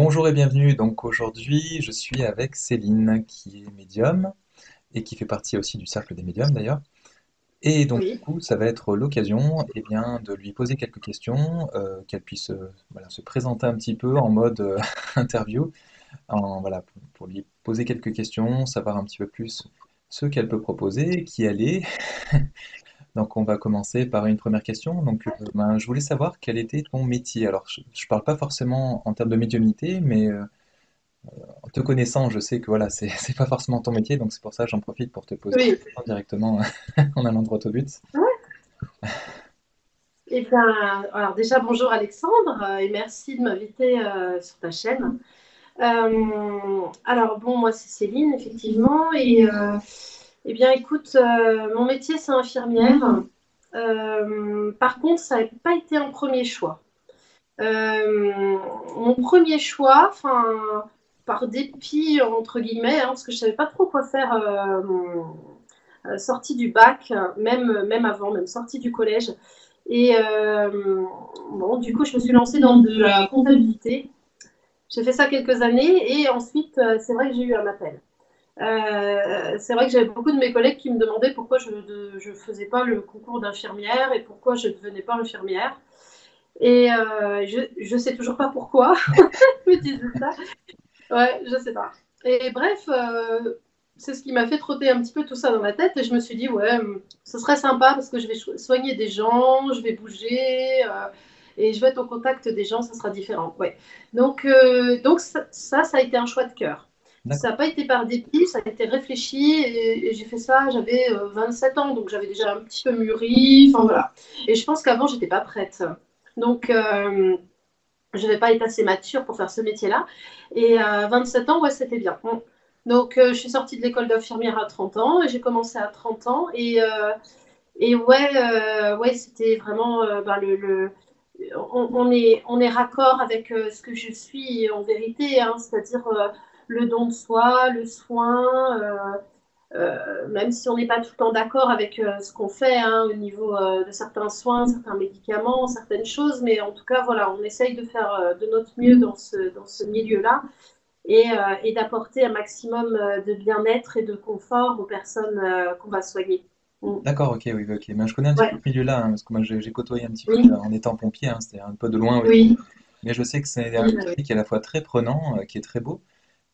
Bonjour et bienvenue. Donc aujourd'hui, je suis avec Céline qui est médium et qui fait partie aussi du cercle des médiums d'ailleurs. Et donc du Oui, coup, ça va être l'occasion bien, de lui poser quelques questions, qu'elle puisse voilà, se présenter un petit peu en mode interview, voilà, pour lui poser quelques questions, savoir un petit peu plus ce qu'elle peut proposer, qui elle est. Donc on va commencer par une première question. Donc je voulais savoir quel était ton métier. Alors je ne parle pas forcément en termes de médiumnité, mais en te connaissant, je sais que voilà, c'est c'est pas forcément ton métier, donc c'est pour ça que j'en profite pour te poser la oui. question directement en allant droit au but. Ouais. Eh bien, alors déjà, bonjour Alexandre, et merci de m'inviter sur ta chaîne. Alors, bon, moi, c'est Céline, effectivement, eh bien, écoute, mon métier, c'est infirmière. Par contre, ça n'a pas été un premier choix. Mon premier choix, enfin, par dépit, entre guillemets, parce que je ne savais pas trop quoi faire sortie du bac, même avant, même sortie du collège. Et bon, du coup, je me suis lancée dans de la comptabilité. J'ai fait ça quelques années et ensuite, c'est vrai que j'ai eu un appel. C'est vrai que j'avais beaucoup de mes collègues qui me demandaient pourquoi je ne faisais pas le concours d'infirmière et pourquoi je ne devenais pas infirmière. Et je ne sais toujours pas pourquoi je me disais ça. Ouais, je sais pas. Et bref, c'est ce qui m'a fait trotter un petit peu tout ça dans la tête et je me suis dit, ouais, ce serait sympa parce que je vais soigner des gens, je vais bouger et je vais être au contact des gens, ça sera différent. Ouais. Donc ça a été un choix de cœur. Ça D'accord. n'a pas été par dépit, ça a été réfléchi et j'ai fait ça, j'avais 27 ans, donc j'avais déjà un petit peu mûri, enfin voilà. Et je pense qu'avant, j'étais pas prête. Donc, je n'avais pas été assez mature pour faire ce métier-là. Et à 27 ans, ouais, c'était bien. Donc, je suis sortie de l'école d'infirmière à 30 ans et j'ai commencé à 30 ans. Et ouais, ouais c'était vraiment on est raccord avec ce que je suis en vérité, c'est-à-dire le don de soi, le soin, même si on n'est pas tout le temps d'accord avec ce qu'on fait au niveau de certains soins, certains médicaments, certaines choses, mais en tout cas, voilà, on essaye de faire de notre mieux dans ce milieu-là et d'apporter un maximum de bien-être et de confort aux personnes qu'on va soigner. Mm. D'accord, ok, oui, ok. Ben, je connais un petit peu Ouais, ce milieu-là, parce que moi j'ai côtoyé un petit peu oui, en étant pompier, c'était un peu de loin aussi. oui, Mais je sais que c'est un oui, métier qui est à la fois très prenant, qui est très beau,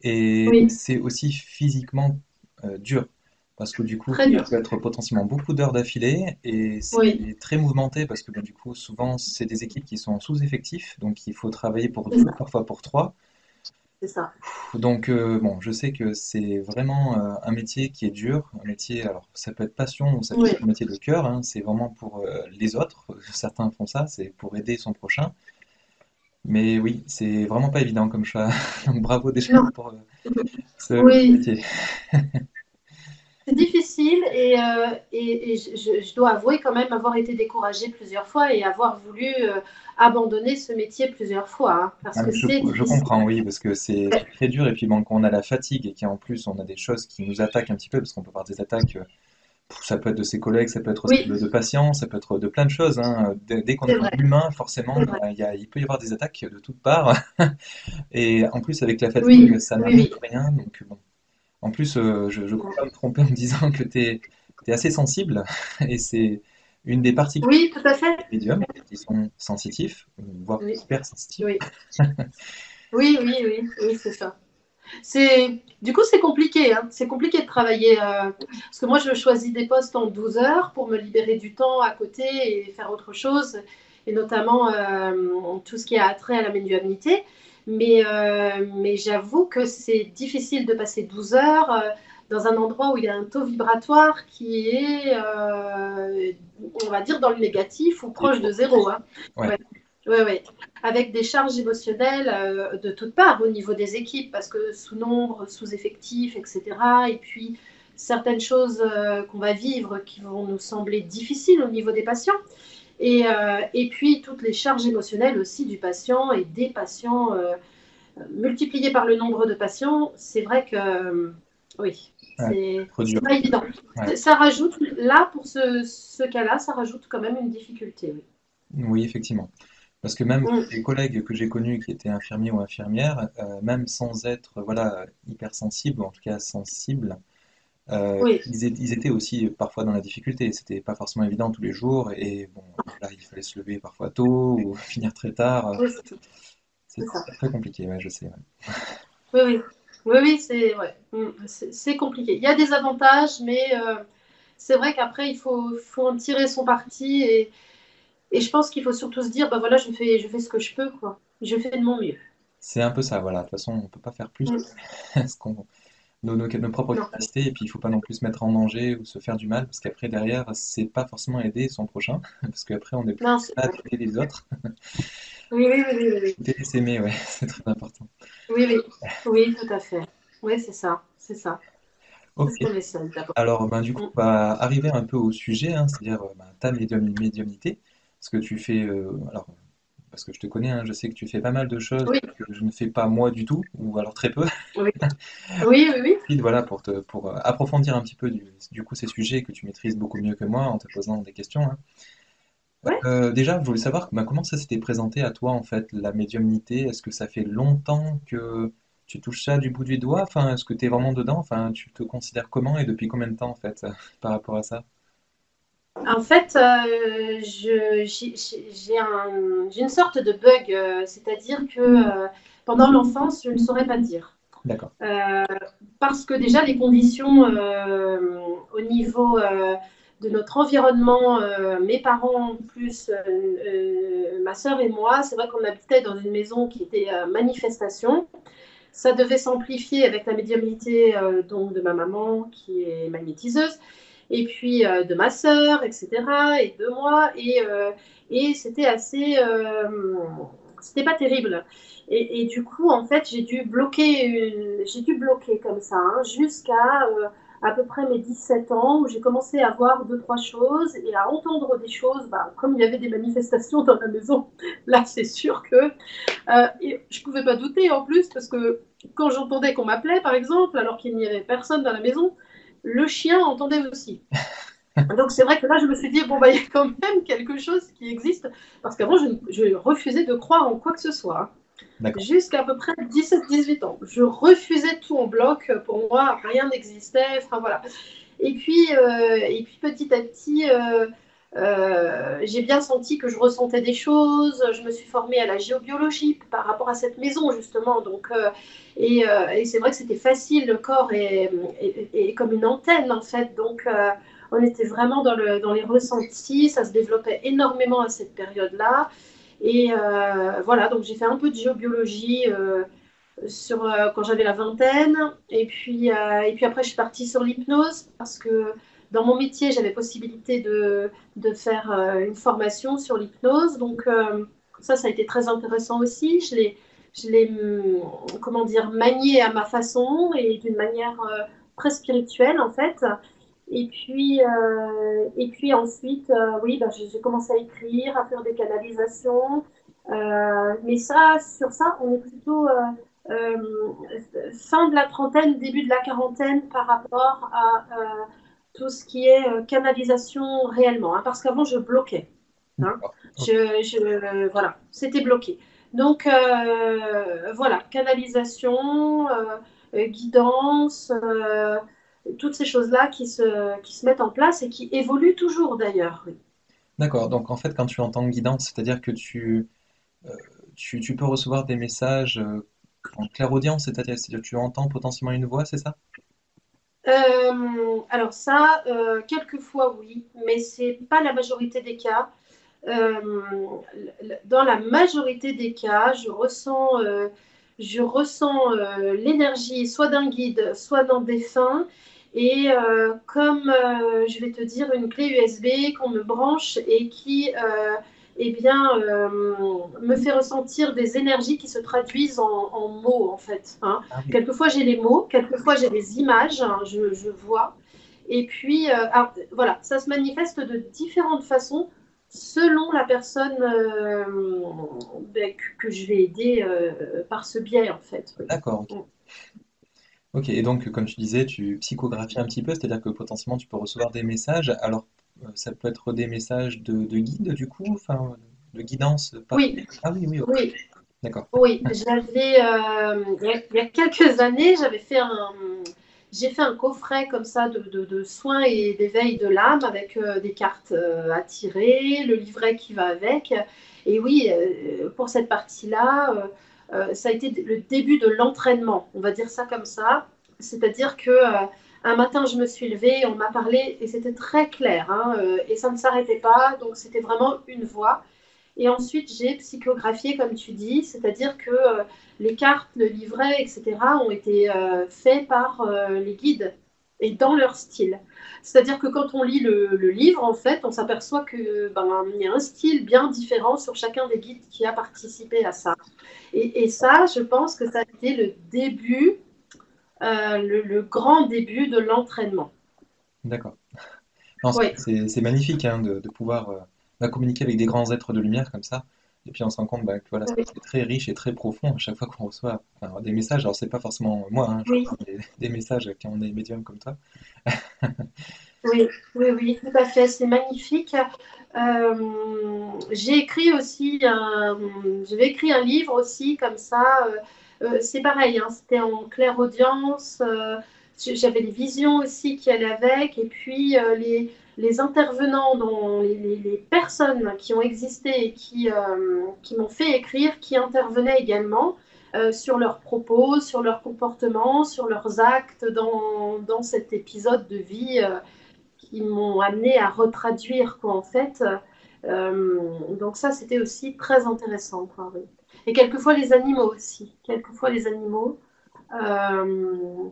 et oui, c'est aussi physiquement dur. Parce que du coup, très ça dur. peut être potentiellement beaucoup d'heures d'affilée et Oui, c'est très mouvementé parce que du coup, souvent, c'est des équipes qui sont en sous-effectif, donc il faut travailler pour c'est deux, ça, parfois pour trois. c'est ça. Donc bon, je sais que c'est vraiment un métier qui est dur, un métier, alors ça peut être passion ou ça peut Oui, être un métier de cœur, hein, c'est vraiment pour les autres, certains font ça, c'est pour aider son prochain. Mais oui, c'est vraiment pas évident comme choix. Donc bravo déjà non, pour ce oui, métier. c'est difficile et je dois avouer quand même avoir été découragée plusieurs fois et avoir voulu abandonner ce métier plusieurs fois, parce Ah, que c'est je difficile. comprends, oui, parce que c'est très dur et puis bon, quand on a la fatigue et qu'en plus on a des choses qui nous attaquent un petit peu, parce qu'on peut avoir des attaques. Ça peut être de ses collègues, ça peut être aussi Oui, de patients, ça peut être de plein de choses, hein. Dès qu'on est c'est dans vrai, l'humain, forcément, c'est vrai. il peut y avoir des attaques de toutes parts. Et en plus, avec la Oui, fatigue, ça oui, n'arrive oui. de rien. Donc, bon. En plus, je ne crois pas me tromper en me disant que tu es assez sensible. Et c'est une des particularités Oui, tout à fait. des médiums qui sont sensitifs, voire Oui, hyper sensitifs. oui, oui, oui, oui, oui, c'est ça. Du coup, c'est compliqué. C'est compliqué de travailler. Parce que moi, je choisis des postes en 12 heures pour me libérer du temps à côté et faire autre chose. Et notamment tout ce qui a trait à la médiumnité. Mais j'avoue que c'est difficile de passer 12 heures dans un endroit où il y a un taux vibratoire qui est, on va dire, dans le négatif ou Et proche de bon, zéro. ouais, Ouais. Ouais, ouais. Avec des charges émotionnelles de toutes parts au niveau des équipes, parce que sous nombre, sous effectifs, etc. Et puis certaines choses qu'on va vivre qui vont nous sembler difficiles au niveau des patients. Et puis toutes les charges émotionnelles aussi du patient et des patients multipliées par le nombre de patients. C'est vrai que oui, ouais, trop dur. c'est pas évident. Ouais. Ça rajoute, là, pour ce cas-là, ça rajoute quand même une difficulté. Oui. Oui, effectivement. Parce que même Mm. les collègues que j'ai connus qui étaient infirmiers ou infirmières, même sans être voilà, hypersensibles, ou en tout cas sensibles, Oui, ils étaient aussi parfois dans la difficulté. C'était pas forcément évident tous les jours, et bon, voilà, il fallait se lever parfois tôt ou finir très tard. oui, c'est C'est ça. très compliqué, ouais, je sais. Ouais. Oui, oui. Oui, oui, c'est ouais. C'est compliqué. Il y a des avantages, mais c'est vrai qu'après, faut en tirer son parti. Et je pense qu'il faut surtout se dire, bah voilà, je fais ce que je peux, quoi. Je fais de mon mieux. C'est un peu ça, voilà. De toute façon, on peut pas faire plus Mm. que nos propres Non, capacités, et puis il faut pas non plus se mettre en danger ou se faire du mal, parce qu'après, derrière, c'est pas forcément aider son prochain, parce qu'après, on est plus non, c'est là à vrai. traiter les autres. Oui, oui, oui, oui, oui. Aider et s'aimer, ouais, c'est très important. Oui, oui. Oui, tout à fait. Oui, c'est ça. C'est ça. Ok. Parce qu'on est seul, d'abord. Alors, ben, du coup, Mm. on va arriver un peu au sujet, hein, c'est-à-dire ben, ta médiumnité, ce que tu fais, alors, parce que je te connais, hein, je sais que tu fais pas mal de choses Oui, que je ne fais pas moi du tout, ou alors très peu. oui. Oui, oui, oui. Puis voilà, pour approfondir un petit peu du coup ces sujets que tu maîtrises beaucoup mieux que moi en te posant des questions, hein. Ouais. Déjà, je voulais savoir ben, comment ça s'était présenté à toi en fait, la médiumnité. Est-ce que ça fait longtemps que tu touches ça du bout du doigt? Enfin, est-ce que tu es vraiment dedans? Enfin, tu te considères comment et depuis combien de temps en fait par rapport à ça? En fait, j'ai une sorte de bug, c'est-à-dire que pendant l'enfance, je ne saurais pas dire. D'accord. Euh, Parce que déjà, les conditions au niveau de notre environnement, mes parents plus ma sœur et moi, c'est vrai qu'on habitait dans une maison qui était manifestation. Ça devait s'amplifier avec la médiumnité donc de ma maman qui est magnétiseuse et puis de ma sœur, etc. et de moi et c'était assez c'était pas terrible. Et du coup, en fait, j'ai dû bloquer comme ça hein, jusqu'à à peu près mes 17 ans où j'ai commencé à voir deux, trois choses et à entendre des choses. Bah, comme il y avait des manifestations dans la maison, là, c'est sûr que et je pouvais pas douter en plus parce que quand j'entendais qu'on m'appelait, par exemple, alors qu'il n'y avait personne dans la maison, le chien entendait aussi. Donc c'est vrai que là, je me suis dit, bon, bah, il y a quand même quelque chose qui existe, parce qu'avant, je refusais de croire en quoi que ce soit. D'accord. Jusqu'à à peu près 17-18 ans. Je refusais tout en bloc. Pour moi, rien n'existait. Enfin, voilà. Et puis petit à petit, j'ai bien senti que je ressentais des choses. Je me suis formée à la géobiologie par rapport à cette maison, justement. Donc, et c'est vrai que c'était facile, le corps est comme une antenne, en fait. Donc, on était vraiment dans les ressentis. Ça se développait énormément à cette période-là. Et voilà, donc j'ai fait un peu de géobiologie quand j'avais la vingtaine. Et puis après, je suis partie sur l'hypnose parce que dans mon métier, j'avais possibilité de faire une formation sur l'hypnose. Donc ça a été très intéressant aussi. Comment dire, manié à ma façon et d'une manière très spirituelle en fait. Et puis ensuite, oui, bah, j'ai commencé à écrire, à faire des canalisations. Mais sur ça, on est plutôt fin de la trentaine, début de la quarantaine par rapport à tout ce qui est canalisation réellement. Hein, parce qu'avant, je bloquais. Hein. D'accord. Ok. Voilà, c'était bloqué. Donc, voilà, canalisation, guidance, toutes ces choses-là qui se mettent en place et qui évoluent toujours d'ailleurs. Oui. D'accord. Donc en fait, quand tu entends guidance, c'est-à-dire que euh, tu peux recevoir des messages en clairaudience, c'est-à-dire que tu entends potentiellement une voix, c'est ça? Alors ça, quelquefois oui, mais c'est pas la majorité des cas. Euh, dans la majorité des cas, je ressens l'énergie soit d'un guide, soit d'un défunt. Et comme, je vais te dire, une clé USB qu'on me branche et qui eh bien, me fait ressentir des énergies qui se traduisent en mots, en fait. Hein. Ah oui. Quelquefois, j'ai les mots, quelquefois, j'ai des images, hein, je vois. Et puis, alors, voilà, ça se manifeste de différentes façons selon la personne que je vais aider par ce biais, en fait. Oui. D'accord, ok. Mm. Ok, et donc comme tu disais, tu psychographies un petit peu, c'est-à-dire que potentiellement tu peux recevoir des messages. Alors ça peut être des messages de guide du coup, enfin. de guidance par... Oui, Ah oui, oui, ok, oui, d'accord. oui. Il y a quelques années, j'ai fait un coffret comme ça de soins et d'éveil de l'âme avec des cartes à tirer, le livret qui va avec. Et oui, pour cette partie-là, ça a été le début de l'entraînement, on va dire ça comme ça. C'est-à-dire que un matin, je me suis levée, on m'a parlé et c'était très clair, hein, et ça ne s'arrêtait pas, donc c'était vraiment une voix. Et ensuite, j'ai psychographié, comme tu dis, c'est-à-dire que les cartes, le livret, etc., ont été faits par les guides et dans leur style. C'est-à-dire que quand on lit le livre, en fait, on s'aperçoit que il y a un style bien différent sur chacun des guides qui a participé à ça. Et ça, je pense que ça a été le début, le grand début de l'entraînement. D'accord. Non, Oui, c'est magnifique hein, de pouvoir communiquer avec des grands êtres de lumière comme ça. Et puis on se rend compte que voilà, oui, c'est très riche et très profond à chaque fois qu'on reçoit enfin, des messages. Alors c'est pas forcément moi, hein, je oui. reçois des messages quand on est médium comme toi. Oui, oui, oui, tout à fait, c'est magnifique. J'ai écrit aussi j'avais écrit un livre aussi comme ça. C'est pareil, hein, c'était en clairaudience. J'avais les visions aussi qui allaient avec, et puis les intervenants, les personnes qui ont existé et qui m'ont fait écrire, qui intervenaient également sur leurs propos, sur leur comportement, sur leurs actes dans cet épisode de vie. Qui m'ont amené à retraduire quoi en fait. Donc ça c'était aussi très intéressant quoi, oui. Et quelquefois les animaux aussi, quelquefois les animaux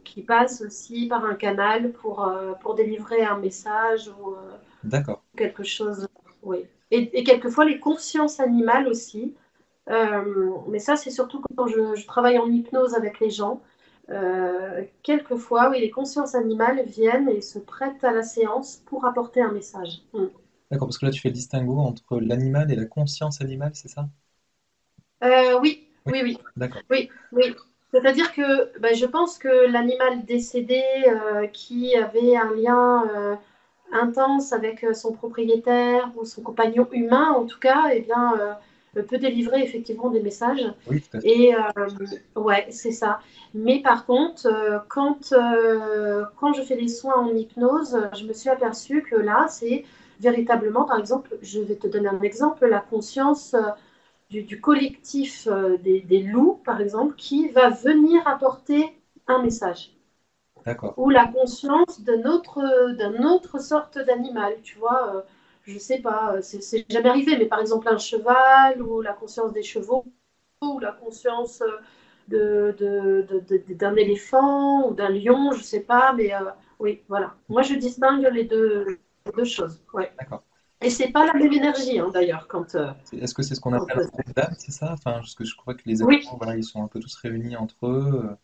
qui passent aussi par un canal pour délivrer un message ou D'accord. quelque chose, oui. Et quelquefois les consciences animales aussi. Mais ça, c'est surtout quand je travaille en hypnose avec les gens. Quelquefois, oui, les consciences animales viennent et se prêtent à la séance pour apporter un message. Mm. D'accord, parce que là tu fais le distinguo entre l'animal et la conscience animale, c'est ça? Oui, Oui. oui, oui, D'accord. oui, oui. C'est-à-dire que ben, je pense que l'animal décédé qui avait un lien intense avec son propriétaire ou son compagnon humain, en tout cas, eh bien, peut délivrer effectivement des messages. Oui, tout à fait. Et ouais, c'est ça. Mais par contre, quand je fais des soins en hypnose, je me suis aperçue que là, c'est véritablement, par exemple, je vais te donner un exemple, la conscience du collectif des loups, par exemple, qui va venir apporter un message D'accord. ou la conscience d'un autre sorte d'animal, tu vois. Je sais pas, c'est jamais arrivé, mais par exemple un cheval ou la conscience des chevaux ou la conscience d'un éléphant ou d'un lion, je sais pas, mais oui, voilà. Moi, je distingue les deux choses. Ouais. D'accord. Et c'est pas la même énergie, hein, d'ailleurs, Est-ce que c'est ce qu'on quand appelle un groupe d'âmes, c'est ça? Enfin, parce que je crois que les oui, animaux, voilà, ils sont un peu tous réunis entre eux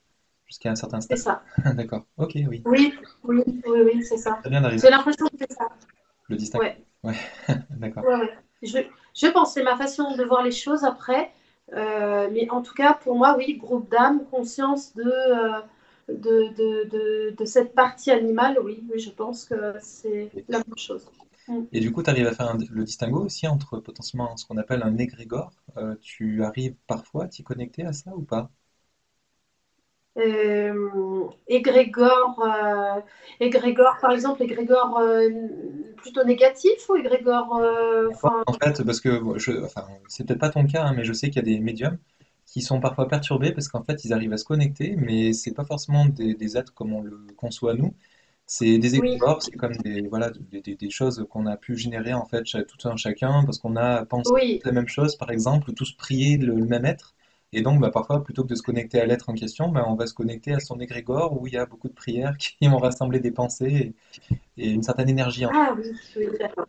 jusqu'à un certain c'est stade. ça. D'accord. Ok, oui. Oui, oui, oui, oui, c'est C'est ça. très bien d'arriver J'ai à l'impression que c'est ça. le distinguer. Ouais. Ouais, d'accord. Ouais, ouais. Je pense, c'est ma façon de voir les choses après. Mais en tout cas, pour moi, oui, groupe d'âme, conscience de cette partie animale, oui, oui, je pense que c'est Et, la même chose. Mm. et du coup, tu arrives à faire le distinguo aussi entre potentiellement ce qu'on appelle un égrégore. Tu arrives parfois à t'y connecter à ça ou pas? Égrégore, égrégore, par exemple, égrégore plutôt négatif ou égrégore, enfin, En fait, parce que enfin, c'est peut-être pas ton cas, hein, mais je sais qu'il y a des médiums qui sont parfois perturbés parce qu'en fait, ils arrivent à se connecter, mais c'est pas forcément des êtres comme on le conçoit nous. C'est des oui, égrégores, c'est comme des, voilà, des choses qu'on a pu générer en fait tout un chacun parce qu'on a pensé oui. la même chose, par exemple, ou tous prier le même être. Et donc, bah, parfois, plutôt que de se connecter à l'être en question, bah, on va se connecter à son égrégore où il y a beaucoup de prières qui vont rassembler des pensées et une certaine énergie en fait. Ah oui, oui, d'accord.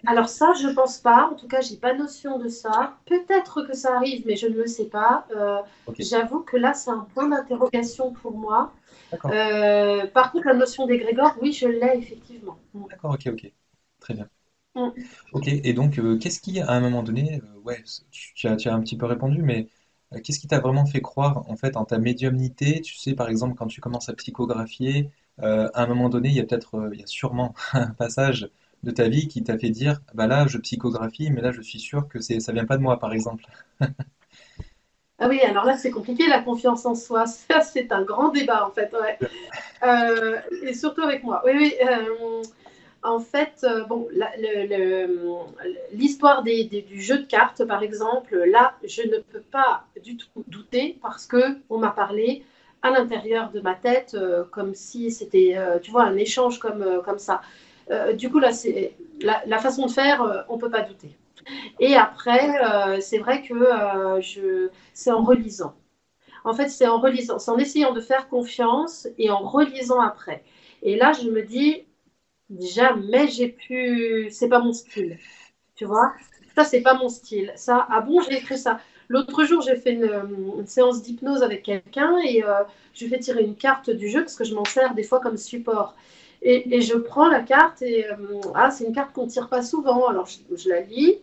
Alors ça, je pense pas. En tout cas, j'ai pas notion de ça. Peut-être que ça arrive, mais je ne le sais pas. Ok, J'avoue que là, c'est un point d'interrogation pour moi. d'accord, Par contre, la notion d'égrégore, oui, je l'ai effectivement. Mm. d'accord, ok, ok. Très bien. Mm. Ok, et donc qu'est-ce qui, à un moment donné, ouais, tu as un petit peu répondu, mais qu'est-ce qui t'a vraiment fait croire en fait en ta médiumnité? Tu sais, par exemple, quand tu commences à psychographier, à un moment donné, il y a peut-être, il y a sûrement un passage de ta vie qui t'a fait dire, bah là, je psychographie, mais là, je suis sûr que ça vient pas de moi, par exemple. Ah oui, alors là, c'est compliqué, la confiance en soi. Ça, c'est un grand débat, en fait. Ouais. Et surtout avec moi. Oui, oui. En fait, bon, l'histoire du jeu de cartes, par exemple, là, je ne peux pas du tout douter parce que on m'a parlé à l'intérieur de ma tête comme si c'était, tu vois, un échange comme ça. Du coup, là, c'est la façon de faire, on ne peut pas douter. Et après, c'est vrai que c'est en relisant. En fait, c'est en relisant, c'est en essayant de faire confiance et en relisant après. Et là, je me dis, jamais j'ai pu. C'est pas mon style, tu vois. Ça, c'est pas mon style. Ça, ah bon, j'ai écrit ça. L'autre jour, j'ai fait une séance d'hypnose avec quelqu'un et je lui fais tirer une carte du jeu parce que je m'en sers des fois comme support. Et je prends la carte et ah, c'est une carte qu'on tire pas souvent. Alors je la lis.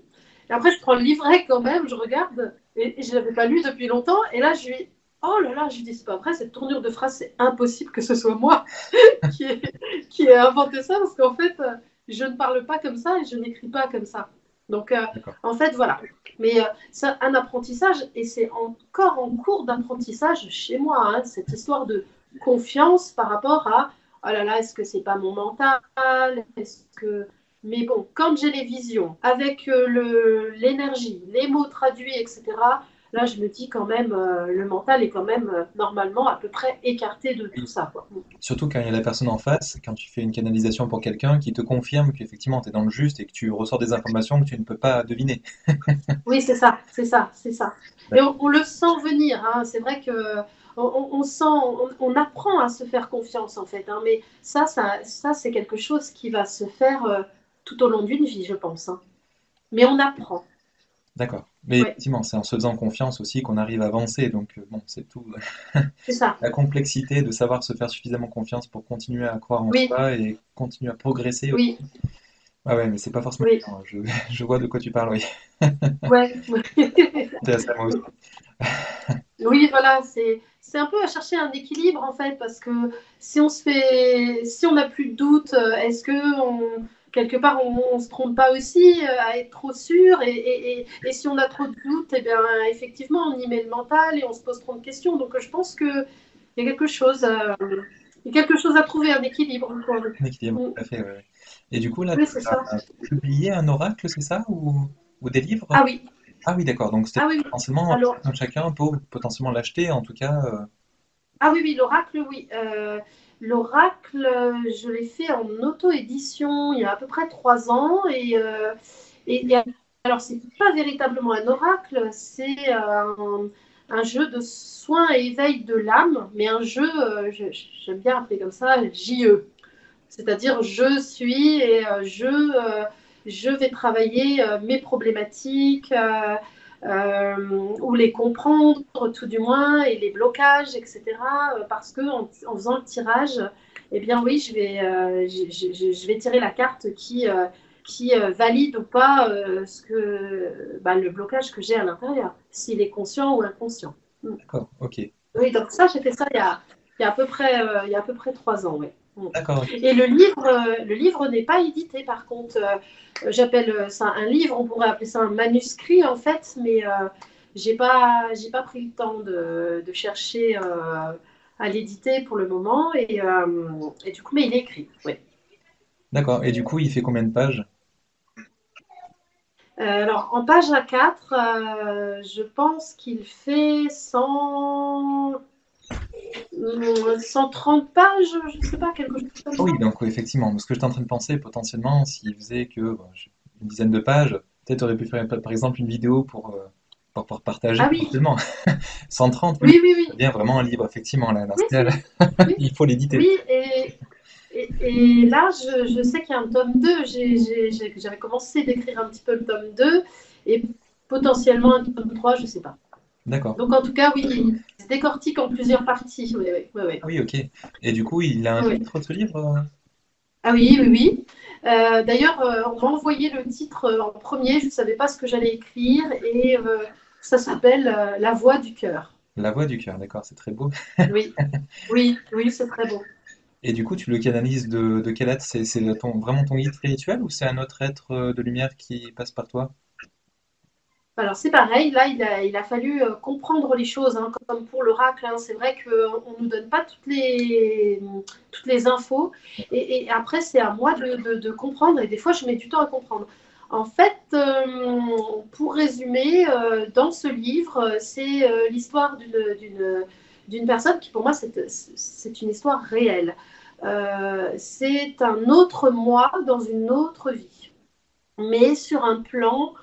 Et après, je prends le livret quand même, je regarde et je l'avais pas lu depuis longtemps. Et là, je lui oh là là, je lui dis c'est pas vrai, cette tournure de phrase, c'est impossible que ce soit moi qui ai, qui ai inventé ça parce qu'en fait, je ne parle pas comme ça et je n'écris pas comme ça. Donc, D'accord. en fait, voilà. Mais c'est un apprentissage et c'est encore en cours d'apprentissage chez moi, hein, cette histoire de confiance par rapport à oh là là, est-ce que c'est pas mon mental? Est-ce que. Mais bon, quand j'ai les visions, avec l'énergie, les mots traduits, etc., là, je me dis quand même, le mental est quand même normalement à peu près écarté de tout Oui. ça, quoi. Surtout quand il y a la personne en face, quand tu fais une canalisation pour quelqu'un qui te confirme qu'effectivement tu es dans le juste et que tu ressors des informations que tu ne peux pas deviner. Oui, c'est ça, c'est ça, c'est ça. Et D'accord. on le sent venir, hein. C'est vrai que on sent, on apprend à se faire confiance en fait, hein. Mais ça c'est quelque chose qui va se faire tout au long d'une vie, je pense, hein. Mais on apprend. D'accord. Mais Ouais, effectivement, c'est en se faisant confiance aussi qu'on arrive à avancer. Donc, bon, c'est tout. c'est ça. La complexité de savoir se faire suffisamment confiance pour continuer à croire en Oui, soi et continuer à progresser. oui, Ah ouais, mais c'est pas forcément oui, évident. Je vois de quoi tu parles, oui. ouais. C'est à ça, moi aussi. Oui, voilà, c'est un peu à chercher un équilibre en fait, parce que si on n'a plus de doute, est-ce que quelque part on se trompe pas aussi à être trop sûr et si on a trop de doutes, eh bien effectivement on y met le mental et on se pose trop de questions. Donc je pense que il y a quelque chose, il y a quelque chose à trouver, un équilibre, quoi. Un équilibre, Mm. tout à fait, ouais, ouais. Et du coup, là, Oui, tu c'est ça. as publié un oracle, c'est ça? Ou des livres? Ah oui, Ah oui, d'accord. Donc, c'était ah oui, oui. potentiellement Alors, un chacun peut potentiellement l'acheter, en tout cas. ah oui, oui, l'oracle, oui. L'oracle, je l'ai fait en auto-édition il y a à peu près 3 ans. Et alors, c'est pas véritablement un oracle, c'est un jeu de soins et éveil de l'âme, mais un jeu, j'aime bien appeler comme ça, JE. C'est-à-dire, je suis et je vais travailler mes problématiques ou les comprendre tout du moins et les blocages, etc. Parce que en faisant le tirage, eh bien oui, je vais tirer la carte qui valide ou pas le blocage que j'ai à l'intérieur, s'il est conscient ou inconscient. Mm. D'accord, ok. Oui, donc ça, j'ai fait ça il y a à peu près, il y a à peu près 3 ans, oui. Mm. D'accord, ok. Et le livre n'est pas édité, par contre. J'appelle ça un livre, on pourrait appeler ça un manuscrit, en fait, mais j'ai pas pris le temps de chercher à l'éditer pour le moment. Et du coup, mais il est écrit, oui. D'accord. Et du coup, il fait combien de pages? Alors, en page A4, je pense qu'il fait 130 pages, je ne sais pas, quelque chose comme Ah ça. oui, donc oui, effectivement, ce que j'étais en train de penser, potentiellement, s'il faisait que bon, une dizaine de pages, peut-être aurait pu faire par exemple une vidéo pour pouvoir partager Ah oui, éventuellement. 130, oui, oui, oui, ça oui. devient vraiment un livre, effectivement, là, dans ce Oui, cas, oui, il faut l'éditer. oui, et là, je sais qu'il y a un tome 2. J'avais commencé d'écrire un petit peu le tome 2 et potentiellement un tome 3, je ne sais pas. D'accord. Donc, en tout cas, oui, il se décortique en plusieurs parties. Oui, oui, oui, oui. Ah oui, ok. Et du coup, il a un Oui. titre, ce livre? Ah oui, oui, oui. D'ailleurs, on m'a envoyé le titre en premier. Je ne savais pas ce que j'allais écrire et ça s'appelle La voix du cœur. La voix du cœur, d'accord, c'est très beau. Oui, oui, oui, c'est très beau. Et du coup, tu le canalises de quel être? C'est vraiment ton guide spirituel ou c'est un autre être de lumière qui passe par toi? Alors c'est pareil, là il a fallu comprendre les choses, hein, comme pour l'oracle, hein. C'est vrai qu'on ne nous donne pas toutes les infos, et après c'est à moi de comprendre, et des fois je mets du temps à comprendre. En fait, pour résumer, dans ce livre, c'est l'histoire d'une personne qui pour moi c'est une histoire réelle. C'est un autre moi dans une autre vie, mais sur un plan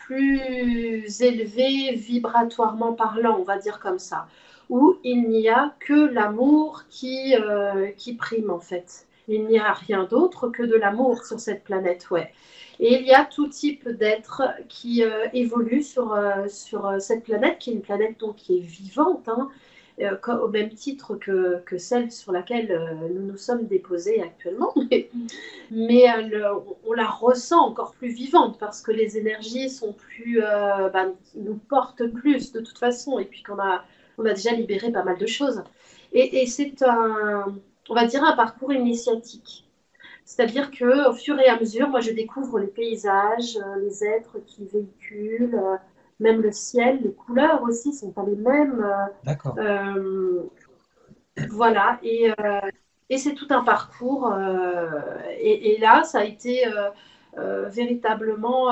plus élevé vibratoirement parlant, on va dire comme ça, où il n'y a que l'amour qui prime en fait. Il n'y a rien d'autre que de l'amour sur cette planète, ouais. Et il y a tout type d'êtres qui évoluent sur cette planète, qui est une planète donc qui est vivante, hein, au même titre que celle sur laquelle nous nous sommes déposés actuellement. Mais on la ressent encore plus vivante parce que les énergies sont plus, nous portent plus de toute façon, et puis on a déjà libéré pas mal de choses. Et c'est on va dire, un parcours initiatique. C'est-à-dire que au fur et à mesure, moi, je découvre les paysages, les êtres qui véhiculent, même le ciel, les couleurs aussi sont pas les mêmes. D'accord, Euh, voilà, et c'est tout un parcours. Et là, ça a été véritablement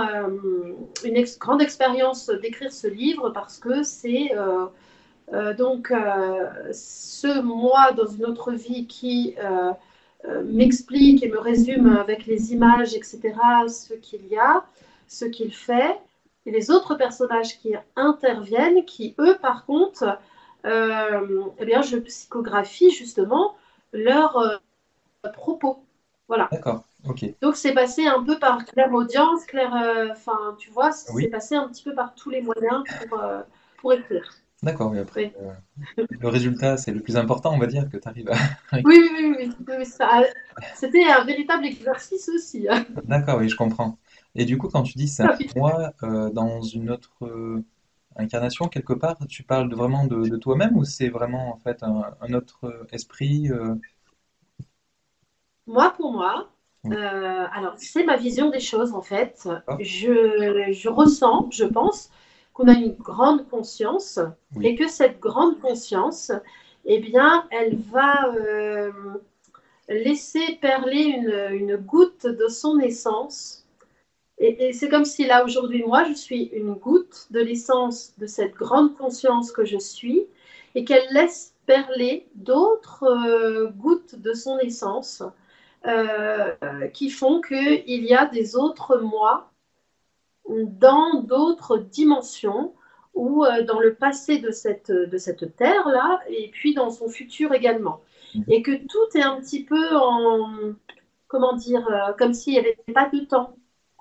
une grande expérience d'écrire ce livre parce que c'est donc ce moi dans une autre vie qui m'explique et me résume avec les images, etc., ce qu'il y a, ce qu'il fait, et les autres personnages qui interviennent, qui eux, par contre, eh bien, je psychographie justement leurs propos. Voilà. d'accord, ok. Donc c'est passé un peu par claire audience, claire, enfin, tu vois, c'est Oui, passé un petit peu par tous les moyens pour écrire. d'accord, oui, après, Oui. le résultat, c'est le plus important, on va dire, que tu arrives à... Oui, oui, oui, oui, oui, oui, c'était un véritable exercice aussi, hein. D'accord, oui, je comprends. Et du coup, quand tu dis c'est un moi dans une autre incarnation, quelque part, tu parles vraiment de toi-même ou c'est vraiment en fait un autre esprit Moi, pour moi, Oui, alors c'est ma vision des choses en fait. d'accord, Je ressens, je pense, qu'on a une grande conscience, oui, et que cette grande conscience, eh bien, elle va laisser perler une goutte de son essence. Et c'est comme si là, aujourd'hui, moi, je suis une goutte de l'essence de cette grande conscience que je suis, et qu'elle laisse perler d'autres gouttes de son essence qui font qu'il y a des autres moi dans d'autres dimensions, ou dans le passé de cette terre-là, et puis dans son futur également. mhm, Et que tout est un petit peu comment dire, comme s'il n'y avait pas de temps,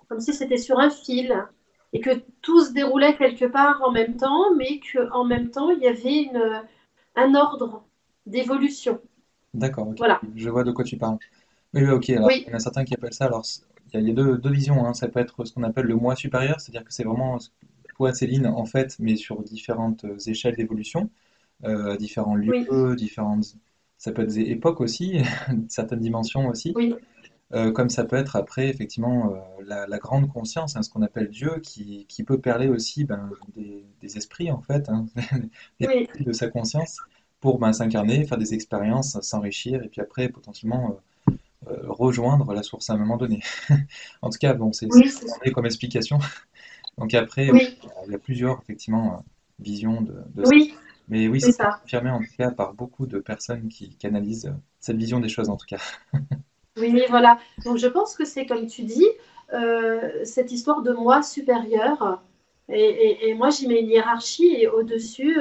comme si c'était sur un fil, et que tout se déroulait quelque part en même temps, mais qu'en même temps, il y avait un ordre d'évolution. d'accord, ok, Voilà. je vois de quoi tu parles. Oui, oui, ok, alors il Oui, y en a certains qui appellent ça, alors il y a deux visions, hein. Ça peut être ce qu'on appelle le moi supérieur, c'est-à-dire que c'est vraiment toi, Céline, en fait, mais sur différentes échelles d'évolution, différents lieux, oui, différentes, ça peut être des époques aussi, certaines dimensions aussi. oui, Comme ça peut être après, effectivement, la grande conscience, hein, ce qu'on appelle Dieu, qui peut perler aussi ben, des esprits, en fait, hein, des oui, parties de sa conscience, pour ben, s'incarner, faire des expériences, s'enrichir, et puis après, potentiellement, rejoindre la source à un moment donné. En tout cas, bon, c'est oui, ce qu'on a comme explication. Donc après, oui, oui, il y a plusieurs, effectivement, visions de ça. oui, Mais oui, c'est c'est ça. confirmé, en tout cas, par beaucoup de personnes qui analysent cette vision des choses, en tout cas. Oui, voilà. Donc je pense que c'est comme tu dis, cette histoire de moi supérieur. Et moi, j'y mets une hiérarchie, et au-dessus,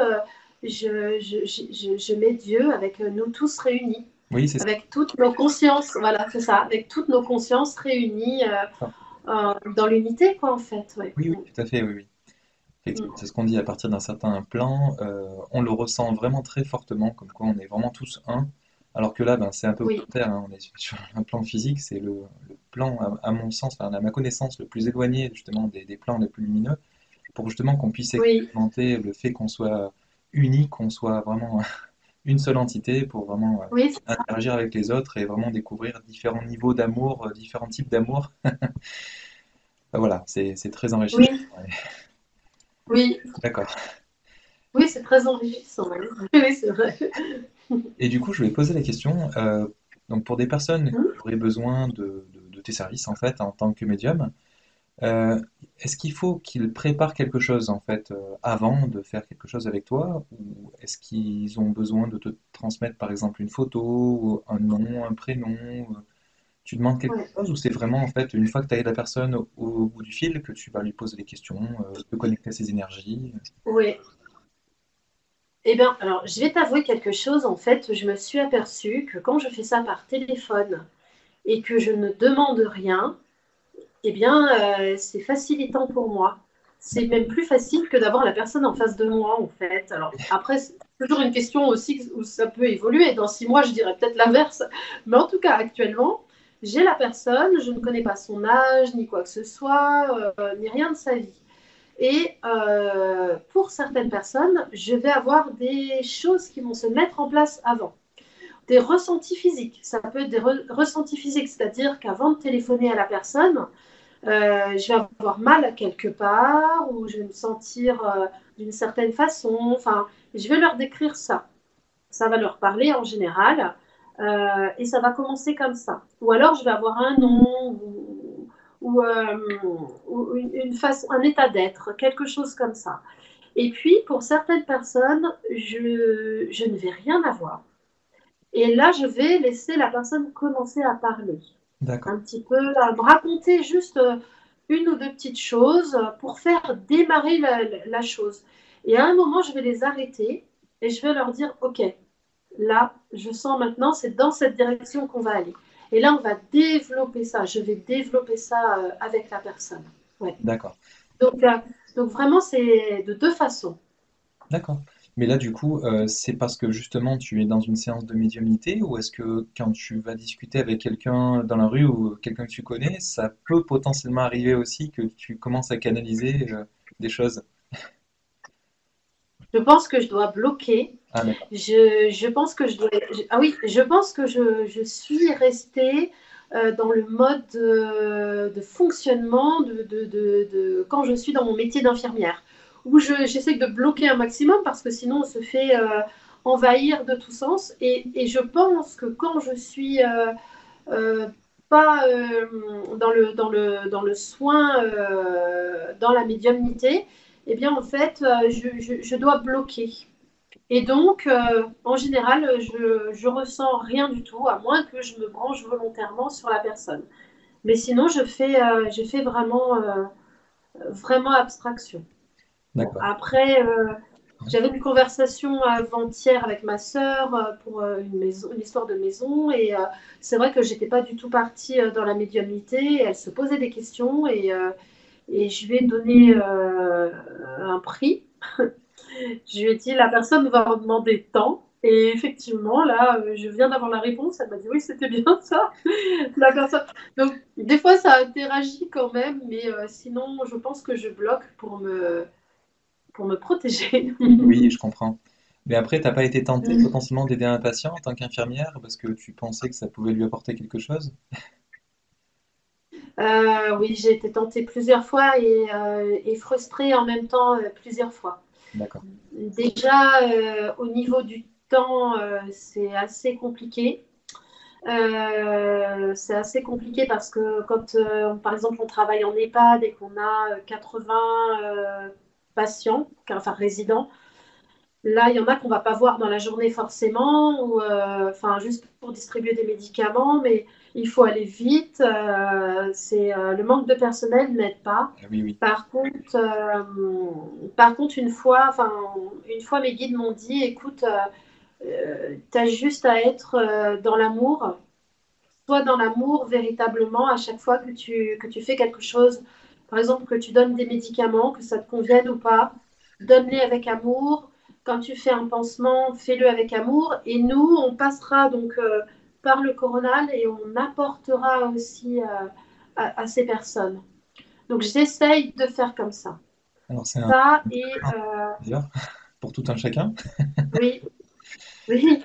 je mets Dieu avec nous tous réunis, Oui, c'est ça. avec toutes nos consciences. Voilà, c'est ça, avec toutes nos consciences réunies dans l'unité, quoi, en fait. Ouais. Oui, oui, tout à fait, oui, oui. Mm. Effectivement, c'est ce qu'on dit à partir d'un certain plan. On le ressent vraiment très fortement, comme quoi on est vraiment tous un. Alors que là, ben, c'est un peu Oui, volontaire, hein, on est sur un plan physique, c'est le plan, à mon sens, enfin, à ma connaissance, le plus éloigné justement des plans les plus lumineux, pour justement qu'on puisse oui, expérimenter le fait qu'on soit unique, qu'on soit vraiment une seule entité pour vraiment Oui, c'est ça. interagir avec les autres et vraiment découvrir différents niveaux d'amour, différents types d'amour. Voilà, c'est très enrichissant. Oui, Ouais. oui, D'accord. oui, c'est très enrichissant. Oui, oui, c'est vrai. Et du coup, je vais poser la question, donc pour des personnes Mhm. qui auraient besoin de tes services, en fait, en tant que médium, euh, est-ce qu'il faut qu'ils préparent quelque chose, en fait, avant de faire quelque chose avec toi, ou est-ce qu'ils ont besoin de te transmettre, par exemple, une photo, ou un nom, un prénom, tu demandes quelque Ouais. chose, ou c'est vraiment, en fait, une fois que tu as la personne au bout du fil, que tu vas lui poser des questions, te connecter à ses énergies? Oui. Eh bien, alors, je vais t'avouer quelque chose. En fait, je me suis aperçue que quand je fais ça par téléphone et que je ne demande rien, eh bien, c'est facilitant pour moi. C'est même plus facile que d'avoir la personne en face de moi, en fait. Alors, après, c'est toujours une question aussi où ça peut évoluer. Dans 6 mois, je dirais peut-être l'inverse. Mais en tout cas, actuellement, j'ai la personne, je ne connais pas son âge, ni quoi que ce soit, ni rien de sa vie. Et pour certaines personnes, je vais avoir des choses qui vont se mettre en place avant. Des ressentis physiques. Ça peut être des ressentis physiques, c'est-à-dire qu'avant de téléphoner à la personne, je vais avoir mal quelque part ou je vais me sentir d'une certaine façon. Enfin, je vais leur décrire ça. Ça va leur parler en général et ça va commencer comme ça. Ou alors je vais avoir un nom ou une façon, un état d'être, quelque chose comme ça. Et puis pour certaines personnes, je ne vais rien avoir. Et là, je vais laisser la personne commencer à parler D'accord, un petit peu, à me raconter juste une ou deux petites choses pour faire démarrer la chose. Et à un moment, je vais les arrêter et je vais leur dire, OK, là, je sens maintenant, c'est dans cette direction qu'on va aller. Et là, on va développer ça. Je vais développer ça avec la personne. Ouais. d'accord. Donc, euh, donc vraiment, c'est de deux façons. D'accord. Mais là, du coup, c'est parce que justement tu es dans une séance de médiumnité ou est-ce que quand tu vas discuter avec quelqu'un dans la rue ou quelqu'un que tu connais, ça peut potentiellement arriver aussi que tu commences à canaliser des choses? Je pense que je dois bloquer. Ah, d'accord. Je pense que je dois. Ah oui, je pense que je suis restée dans le mode de fonctionnement quand je suis dans mon métier d'infirmière, où j'essaie de bloquer un maximum parce que sinon on se fait envahir de tous sens. Et je pense que quand je suis euh, pas dans le soin, dans la médiumnité, eh bien en fait, je dois bloquer. Et donc, en général, je ressens rien du tout, à moins que je me branche volontairement sur la personne. Mais sinon, je fais vraiment, vraiment abstraction. Bon, D'accord. après, Ouais. j'avais une conversation avant-hier avec ma sœur pour une histoire de maison. Et c'est vrai que j'étais pas du tout partie dans la médiumnité. Elle se posait des questions et je lui ai donné un prix. Je lui ai dit, la personne va en demander tant. Et effectivement, là, je viens d'avoir la réponse. Elle m'a dit, oui, c'était bien ça. La personne. Donc, des fois, ça interagit quand même, mais sinon, je pense que je bloque pour me protéger. Oui, je comprends. Mais après, t'as pas été tenté potentiellement d'aider un patient en tant qu'infirmière parce que tu pensais que ça pouvait lui apporter quelque chose? Oui, j'ai été tentée plusieurs fois et frustrée en même temps plusieurs fois. D'accord. Déjà, au niveau du temps, c'est assez compliqué. C'est assez compliqué parce que quand, par exemple, on travaille en EHPAD et qu'on a 80 patients, enfin résidents, là, il y en a qu'on va pas voir dans la journée forcément, ou enfin juste pour distribuer des médicaments, mais il faut aller vite. Le manque de personnel n'aide pas. Ah oui, oui. Par contre, par contre, une fois mes guides m'ont dit, écoute, tu as juste à être dans l'amour, soit dans l'amour véritablement à chaque fois que tu fais quelque chose. Par exemple, que tu donnes des médicaments, que ça te convienne ou pas, donne-les avec amour. Quand tu fais un pansement, fais-le avec amour. Et nous, on passera donc par le coronal et on apportera aussi à ces personnes. Donc j'essaye de faire comme ça. Alors c'est un Ça très et bien d'ailleurs, pour tout un chacun. oui, Oui.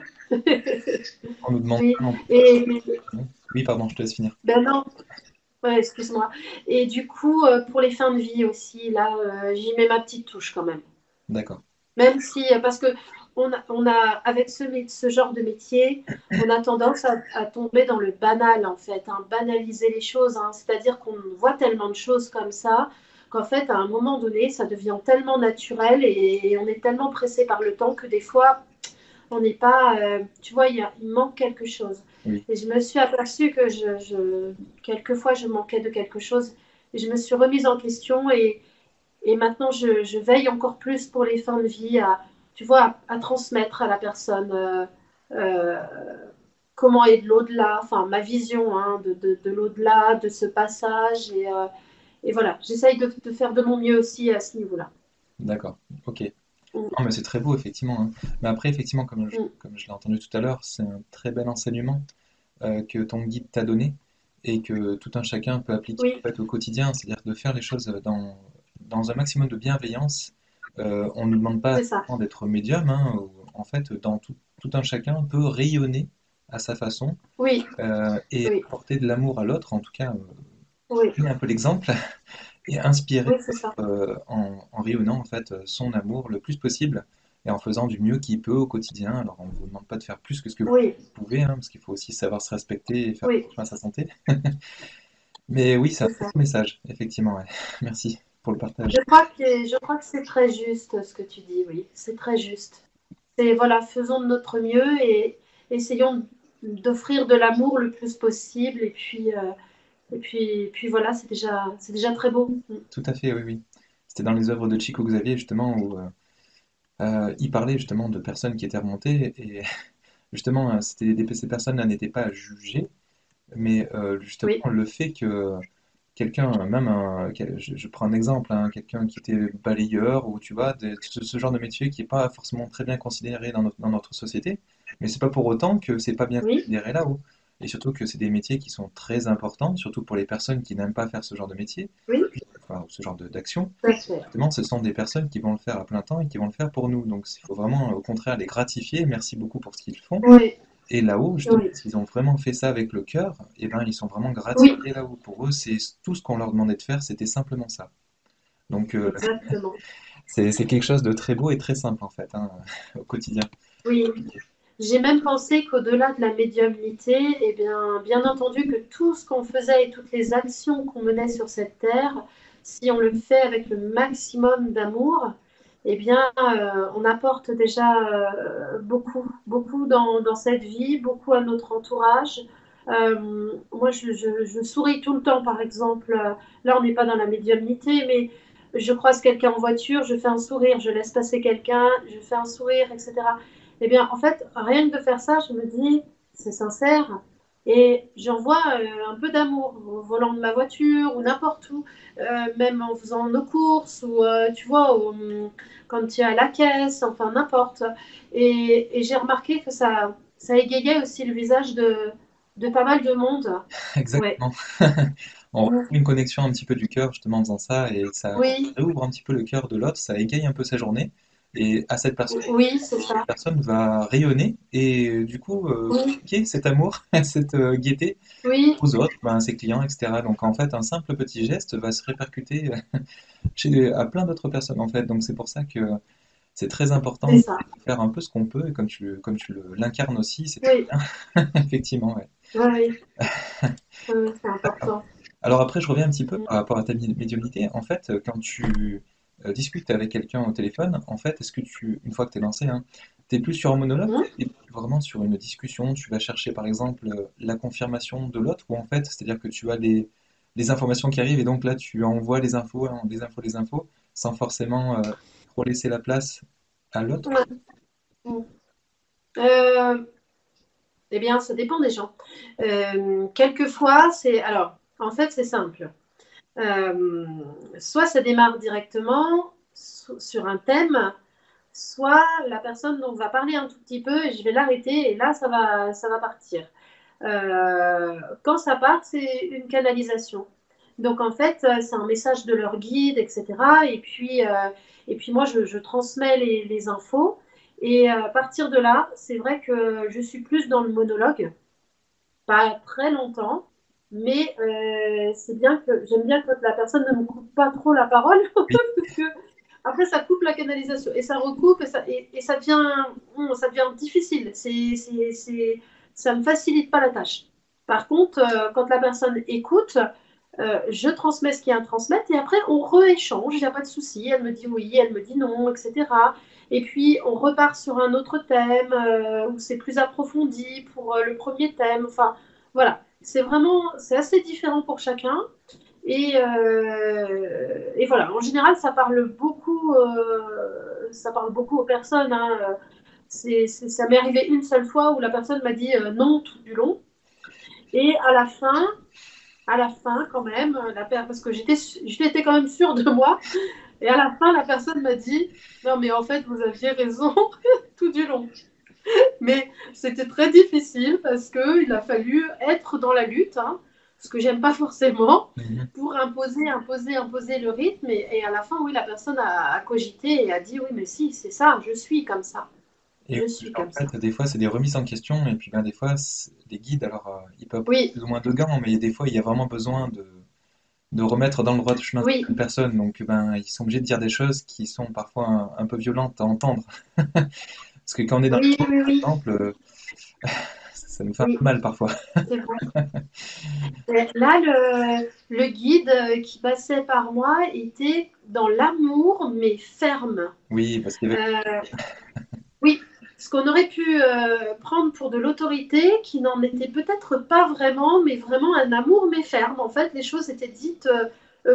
On nous demande Oui. pas non plus. Et Oui, pardon, je te laisse finir. ben non, ouais, excuse-moi. Et du coup, pour les fins de vie aussi, là, j'y mets ma petite touche quand même. D'accord. Même si, parce que avec ce genre de métier, on a tendance à tomber dans le banal, en fait, hein, banaliser les choses, hein. C'est-à-dire qu'on voit tellement de choses comme ça qu'en fait, à un moment donné, ça devient tellement naturel et on est tellement pressé par le temps que des fois, on n'est pas, tu vois, il manque quelque chose. Oui, Et je me suis aperçue que quelquefois, je manquais de quelque chose. Et je me suis remise en question et maintenant, je veille encore plus pour les fins de vie, tu vois, à transmettre à la personne euh, comment est de l'au-delà, enfin ma vision hein, de l'au-delà, de ce passage. Et voilà, j'essaye de faire de mon mieux aussi à ce niveau-là. d'accord. Ok. Mm, Non, mais c'est très beau, effectivement, hein. Mais après, effectivement, mm. comme je l'ai entendu tout à l'heure, c'est un très bel enseignement que ton guide t'a donné et que tout un chacun peut appliquer Oui, en fait, au quotidien, c'est-à-dire de faire les choses dans un maximum de bienveillance. On ne nous demande pas c'est ça. d'être médium, hein, en fait, tout un chacun peut rayonner à sa façon Oui, et oui, apporter de l'amour à l'autre, en tout cas, oui, donner un peu l'exemple et inspirer oui, c'est ça. en rayonnant en fait son amour le plus possible et en faisant du mieux qu'il peut au quotidien. Alors on ne vous demande pas de faire plus que ce que vous Oui, pouvez, hein, parce qu'il faut aussi savoir se respecter et faire oui, attention à sa santé. Mais oui, c'est un c'est très ça. beau message, effectivement. Ouais. Merci pour le partage. Je crois que c'est très juste ce que tu dis, oui, c'est très juste. C'est voilà, faisons de notre mieux et essayons d'offrir de l'amour le plus possible. Et puis voilà, c'est déjà très beau. Mm. Tout à fait, oui, oui. C'était dans les œuvres de Chico Xavier justement où il parlait justement de personnes qui étaient remontées et justement ces personnes-là n'étaient pas jugées, mais justement Oui, le fait que quelqu'un, je prends un exemple, hein, quelqu'un qui était balayeur ou tu vois, ce genre de métier qui n'est pas forcément très bien considéré dans notre société, mais c'est pas pour autant que c'est pas bien oui, considéré là-haut. Et surtout que c'est des métiers qui sont très importants, surtout pour les personnes qui n'aiment pas faire ce genre de métier, oui, enfin, ce genre d'action. tout à fait. Justement, ce sont des personnes qui vont le faire à plein temps et qui vont le faire pour nous. Donc il faut vraiment au contraire les gratifier. Merci beaucoup pour ce qu'ils font. Oui, Et là-haut, justement, oui, s'ils ont vraiment fait ça avec le cœur, et ben, ils sont vraiment oui, gratifiés là-haut. Pour eux, c'est tout ce qu'on leur demandait de faire, c'était simplement ça. Donc, exactement. c'est quelque chose de très beau et très simple, en fait, hein, au quotidien. Oui. J'ai même pensé qu'au-delà de la médiumnité, eh bien entendu que tout ce qu'on faisait et toutes les actions qu'on menait sur cette terre, si on le fait avec le maximum d'amour, eh bien, on apporte déjà beaucoup, beaucoup dans cette vie, beaucoup à notre entourage. Moi, je souris tout le temps, par exemple. Là, on n'est pas dans la médiumnité, mais je croise quelqu'un en voiture, je fais un sourire, je laisse passer quelqu'un, je fais un sourire, etc. Eh bien, en fait, rien que de faire ça, je me dis, c'est sincère. Et j'envoie un peu d'amour au volant de ma voiture ou n'importe où, même en faisant nos courses ou, tu vois, quand tu es à la caisse, enfin n'importe. Et j'ai remarqué que ça égayait aussi le visage de pas mal de monde. Ouais. Exactement. On retrouve une connexion un petit peu du cœur, justement, en faisant ça, et ça Oui, réouvre un petit peu le cœur de l'autre, ça égaye un peu sa journée, et à cette personne, oui, c'est ça. personne va rayonner, et du coup, Oui, communiquer cet amour, cette gaieté oui, aux autres, ben, à ses clients, etc. Donc en fait, un simple petit geste va se répercuter à plein d'autres personnes en fait. Donc c'est pour ça que c'est très important c'est de ça. faire un peu ce qu'on peut et comme tu l'incarnes aussi, c'est très Oui, bien, effectivement. Ouais. oui, oui, oui, c'est important. Alors après, je reviens un petit peu Mm. par rapport à ta médiumnité. En fait, quand tu discutes avec quelqu'un au téléphone, en fait, est-ce que une fois que tu es lancé, hein, tu es plus sur un monologue, Mm. tu es vraiment sur une discussion, tu vas chercher par exemple la confirmation de l'autre, ou en fait, c'est-à-dire que tu as les informations qui arrivent et donc là, tu envoies les infos, hein, les infos, sans forcément trop laisser la place à l'autre. Ouais. Mm. Euh, Eh bien, ça dépend des gens. Quelquefois, alors, en fait, c'est simple. Euh, Soit ça démarre directement sur un thème, soit la personne dont on va parler un tout petit peu et je vais l'arrêter et là, ça va partir. Quand ça part, c'est une canalisation. Donc, en fait, c'est un message de leur guide, etc. Et puis moi, je transmets les infos. Et à partir de là, c'est vrai que je suis plus dans le monologue, pas très longtemps, mais c'est bien que j'aime bien que la personne ne me coupe pas trop la parole, Oui, parce que après ça coupe la canalisation et ça recoupe et ça devient difficile. Ça ne facilite pas la tâche. Par contre, quand la personne écoute, je transmets ce qu'il y a à transmettre et après on rééchange, il n'y a pas de souci. Elle me dit oui, elle me dit non, etc. Et puis on repart sur un autre thème où c'est plus approfondi pour le premier thème. Enfin, voilà. C'est assez différent pour chacun. Et voilà, en général, ça parle beaucoup aux personnes. Hein. Ça m'est arrivé une seule fois où la personne m'a dit non tout du long. Et à la fin quand même, parce que j'étais quand même sûre de moi. Et à la fin, la personne m'a dit non, mais en fait, vous aviez raison tout du long. Mais c'était très difficile parce qu'il a fallu être dans la lutte, hein, ce que j'aime pas forcément, mhm. pour imposer le rythme. Et à la fin, oui, la personne a cogité et a dit oui, mais si, c'est ça, je suis comme ça. Et Je oui, suis en comme ça. fait, des fois, c'est des remises en question, et puis ben, des fois, les guides, alors, ils peuvent prendre Oui, plus ou moins de gants, mais des fois, il y a vraiment besoin de remettre dans le droit chemin oui, certaines personnes, donc ben, ils sont obligés de dire des choses qui sont parfois un peu violentes à entendre. Parce que quand on est dans oui, le oui, par oui, exemple, ça nous fait un oui, peu mal parfois. c'est vrai. Et là, le guide qui passait par moi était dans l'amour, mais ferme. Oui, parce qu'il y avait... Euh, Oui, ce qu'on aurait pu prendre pour de l'autorité, qui n'en était peut-être pas vraiment, mais vraiment un amour, mais ferme. En fait, les choses étaient dites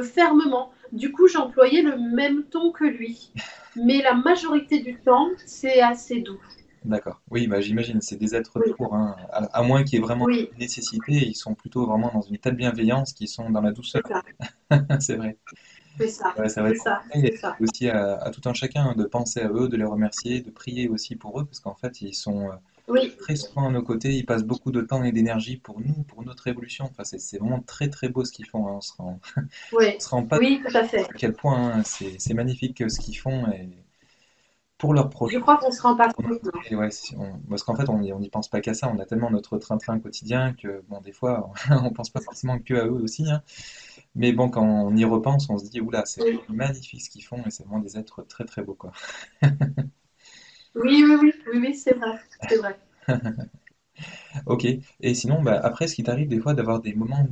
fermement. Du coup, j'employais le même ton que lui. Mais la majorité du temps, c'est assez doux. D'accord. Oui, bah, j'imagine, c'est des êtres Oui, d'amour, hein. À moins qu'il y ait vraiment oui, une nécessité, ils sont plutôt vraiment dans une telle bienveillance qu'ils sont dans la douceur. c'est ça, C'est vrai. c'est ça, Ouais, ça va c'est être ça, conseil c'est ça. aussi à tout un chacun hein, de penser à eux, de les remercier, de prier aussi pour eux, parce qu'en fait, ils sont Oui, très souvent à nos côtés, ils passent beaucoup de temps et d'énergie pour nous, pour notre évolution. Enfin, c'est vraiment très très beau ce qu'ils font, hein. oui, On se rend pas oui, tout à fait. à quel point hein, c'est magnifique ce qu'ils font et pour leur projet. Je crois qu'on se rend pas compte. Non. Et ouais, parce qu'en fait, on n'y pense pas qu'à ça. On a tellement notre train-train quotidien que, bon, des fois, on pense pas forcément que à eux aussi, hein. Mais bon, quand on y repense, on se dit, oula, c'est Oui, magnifique ce qu'ils font et c'est vraiment des êtres très très beaux, quoi. oui, oui, oui, oui, oui, c'est vrai, c'est vrai. Ok. Et sinon, bah, après, ce qui t'arrive des fois d'avoir des moments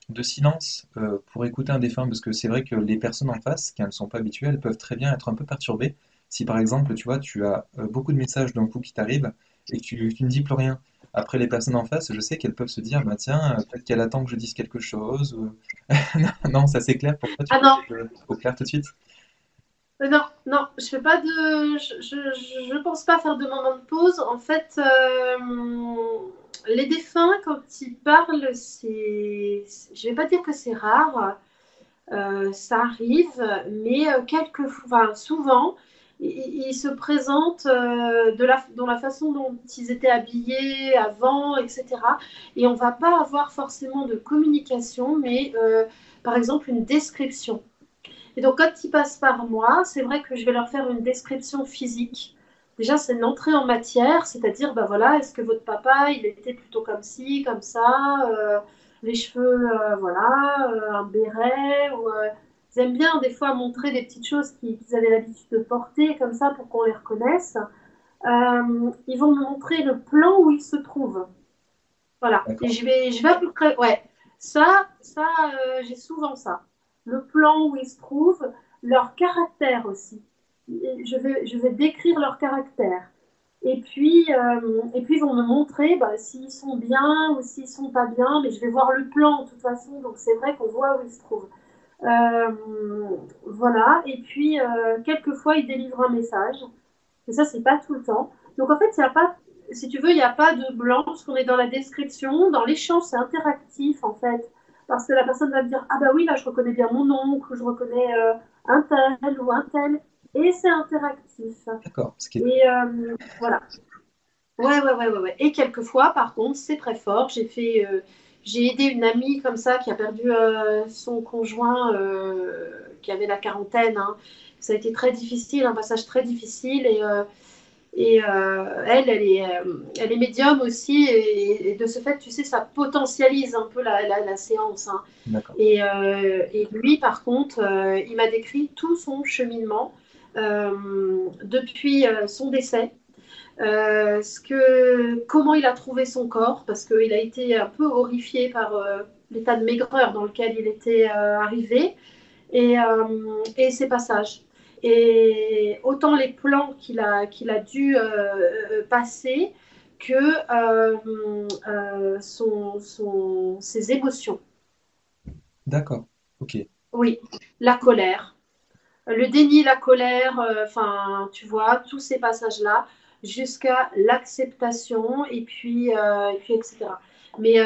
de silence pour écouter un défunt, parce que c'est vrai que les personnes en face, qui ne sont pas habituées, elles peuvent très bien être un peu perturbées. Si par exemple, tu vois, tu as beaucoup de messages d'un coup qui t'arrivent et que tu ne dis plus rien. Après, les personnes en face, je sais qu'elles peuvent se dire, bah tiens, peut-être qu'elle attend que je dise quelque chose. Non, non, ça c'est clair pour toi, tu Ah peux non, être au clair tout de suite. non, non, je fais pas de, je pense pas faire de moment de pause. En fait, les défunts quand ils parlent, je vais pas dire que c'est rare, ça arrive, mais enfin, souvent, ils se présentent dans la façon dont ils étaient habillés avant, etc. Et on va pas avoir forcément de communication, mais par exemple une description. Et donc, quand ils passent par moi, c'est vrai que je vais leur faire une description physique. Déjà, c'est une entrée en matière, c'est-à-dire, ben voilà, est-ce que votre papa, il était plutôt comme ci, comme ça, les cheveux, voilà, un béret, ou, ils aiment bien des fois montrer des petites choses qu'ils avaient l'habitude de porter, comme ça, pour qu'on les reconnaisse. Ils vont me montrer le plan où ils se trouvent. Voilà. Et D'accord. je vais à peu près, ouais. Ça j'ai souvent ça. Le plan où ils se trouvent, leur caractère aussi. Je vais décrire leur caractère. Et puis ils vont me montrer bah, s'ils sont bien ou s'ils sont pas bien, mais je vais voir le plan de toute façon, donc c'est vrai qu'on voit où ils se trouvent. Euh, voilà. Et puis quelquefois ils délivrent un message. Et ça, c'est pas tout le temps. Donc en fait, il y a pas, si tu veux, il n'y a pas de blanc, parce qu'on est dans la description, dans l'échange, c'est interactif en fait. Parce que la personne va me dire, ah bah oui, là je reconnais bien mon oncle, je reconnais un tel ou un tel, et c'est interactif. D'accord. Ce qui est... Et voilà. Ouais, ouais, ouais, ouais, ouais. Et quelquefois, par contre, c'est très fort. J'ai aidé une amie comme ça qui a perdu son conjoint qui avait la quarantaine. Hein. Ça a été très difficile, un passage très difficile. Et elle est médium aussi, et de ce fait, tu sais, ça potentialise un peu la séance, hein. D'accord. Et lui, par contre, il m'a décrit tout son cheminement depuis son décès. Comment il a trouvé son corps, parce qu'il a été un peu horrifié par l'état de maigreur dans lequel il était arrivé, et ses passages. Et autant les plans qu'il a dû passer que ses émotions. D'accord. Ok. Oui, la colère, le déni, la colère, enfin, tu vois, tous ces passages-là, jusqu'à l'acceptation, et puis etc. Mais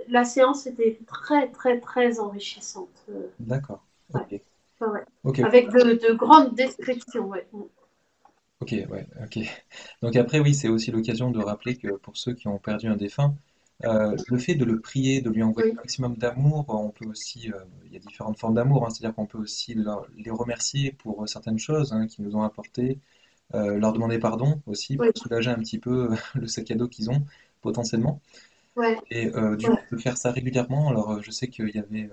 la séance était très, très, très enrichissante. D'accord. Ouais, Ok. ouais, ouais. Ok. Avec de grandes descriptions, ouais. Ok. Ouais. Ok. Donc après, oui, c'est aussi l'occasion de rappeler que pour ceux qui ont perdu un défunt, le fait de le prier, de lui envoyer Oui, un maximum d'amour, on peut aussi, il y a différentes formes d'amour, hein, c'est-à-dire qu'on peut aussi les remercier pour certaines choses, hein, qu'ils nous ont apportées, leur demander pardon aussi oui, pour soulager un petit peu le sac à dos qu'ils ont potentiellement. ouais, Et du coup, ouais, de faire ça régulièrement. Alors, je sais qu'il y avait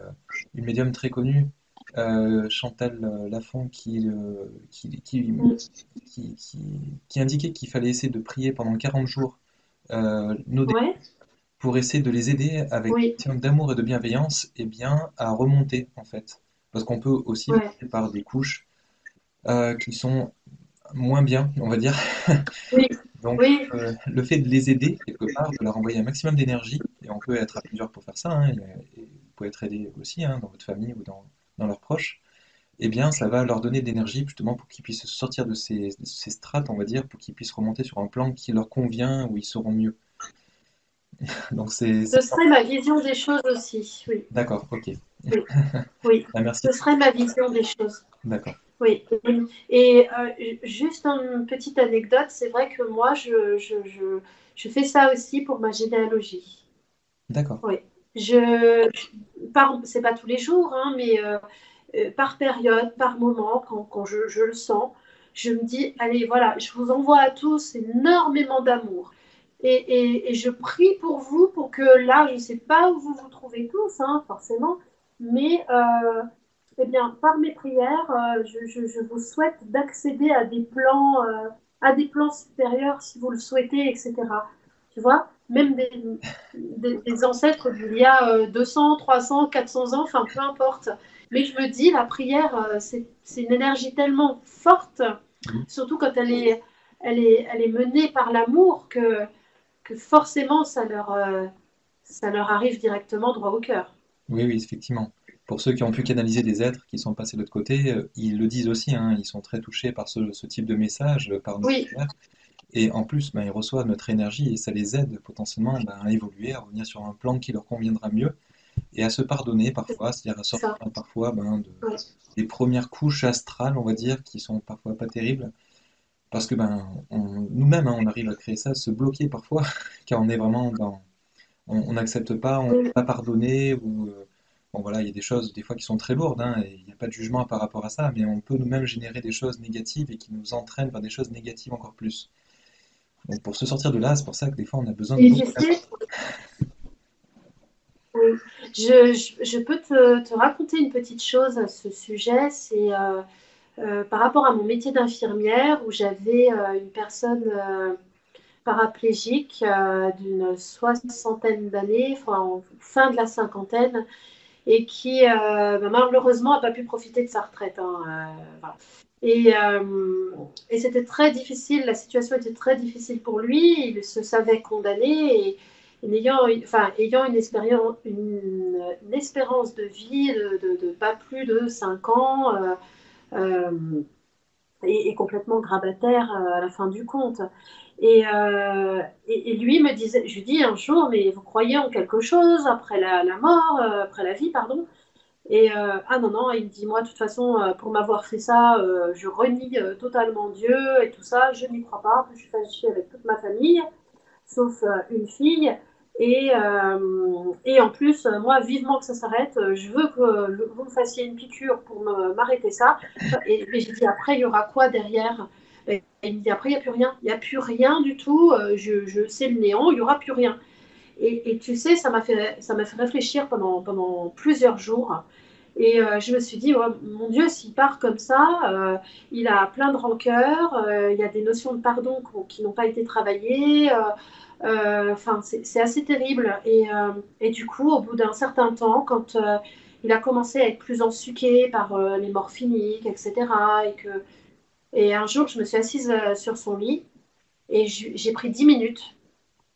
une médium très connue, Chantal Lafont, qui indiquait qu'il fallait essayer de prier pendant 40 jours nos défunts ouais, pour essayer de les aider avec oui, un d'amour et de bienveillance, et bien, à remonter en fait. Parce qu'on peut aussi ouais, passer par des couches qui sont moins bien, on va dire. oui, Donc, oui, le fait de les aider, quelque part, de leur envoyer un maximum d'énergie, et on peut être à plusieurs pour faire ça, hein, et vous pouvez être aidé aussi, hein, dans votre famille ou dans leurs proches, eh bien, ça va leur donner de l'énergie justement pour qu'ils puissent sortir de ces strates, on va dire, pour qu'ils puissent remonter sur un plan qui leur convient, où ils seront mieux. Donc, ce serait ma vision des choses aussi, oui, d'accord, ok. oui, oui, Ah, merci. ce serait ma vision des choses. D'accord, Oui, et juste une petite anecdote, c'est vrai que moi, je fais ça aussi pour ma généalogie. d'accord. Oui, c'est pas tous les jours, hein, mais par période, par moment, quand je le sens, je me dis, allez, voilà, je vous envoie à tous énormément d'amour. Et je prie pour vous, pour que là, je ne sais pas où vous vous trouvez tous, hein, forcément, mais eh bien, par mes prières, je vous souhaite d'accéder à des plans supérieurs si vous le souhaitez, etc. Tu vois, même des ancêtres d'il y a 200, 300, 400 ans, enfin peu importe. Mais je me dis, la prière, c'est une énergie tellement forte, Oui, surtout quand elle est menée par l'amour, que forcément ça leur arrive directement droit au cœur. oui, oui, effectivement. Pour ceux qui ont pu canaliser des êtres qui sont passés de l'autre côté, ils le disent aussi, hein, ils sont très touchés par ce type de message, par nos Oui, prières. Et en plus, ben, ils reçoivent notre énergie et ça les aide potentiellement ben, à évoluer, à revenir sur un plan qui leur conviendra mieux et à se pardonner parfois, c'est-à-dire à c'est sortir ça. parfois ben, Ouais. des premières couches astrales, on va dire, qui sont parfois pas terribles. Parce que ben, nous-mêmes, hein, on arrive à créer ça, se bloquer parfois, car on est vraiment dans. On n'accepte pas, on ne peut Oui. pas pardonner, ou. Bon voilà, il y a des choses des fois qui sont très lourdes, hein, et il n'y a pas de jugement par rapport à ça, mais on peut nous-mêmes générer des choses négatives et qui nous entraînent vers des choses négatives encore plus. Donc pour se sortir de là, c'est pour ça que des fois on a besoin de Et beaucoup tu d'amour. sais, oui, je peux te raconter une petite chose à ce sujet. C'est par rapport à mon métier d'infirmière où j'avais une personne paraplégique d'une soixantaine d'années, enfin, fin de la cinquantaine, et qui malheureusement n'a pas pu profiter de sa retraite, hein, voilà. Et c'était très difficile, la situation était très difficile pour lui, il se savait condamné, et ayant une espérance de vie de pas plus de 5 ans, euh, et complètement grabataire à la fin du compte. Et lui me disait, je lui dis un jour, mais vous croyez en quelque chose après la mort, après la vie, pardon? Et ah non, non, il me dit, moi, de toute façon, pour m'avoir fait ça, je renie totalement Dieu et tout ça, je n'y crois pas. Je suis fâchée avec toute ma famille, sauf une fille. Et en plus, moi, vivement que ça s'arrête, je veux que vous me fassiez une piqûre pour m'arrêter ça. Et j'ai dit, après, il y aura quoi derrière? Et il me dit après, il n'y a plus rien. Il n'y a plus rien du tout. C'est le néant, il n'y aura plus rien. Et tu sais, ça m'a fait réfléchir pendant plusieurs jours. Et je me suis dit, oh, mon Dieu, s'il part comme ça, il a plein de rancœurs, il y a des notions de pardon qui n'ont pas été travaillées. Enfin, c'est assez terrible. Et du coup, au bout d'un certain temps, quand il a commencé à être plus ensuqué par les morphiniques, etc., et un jour, je me suis assise sur son lit et j'ai pris 10 minutes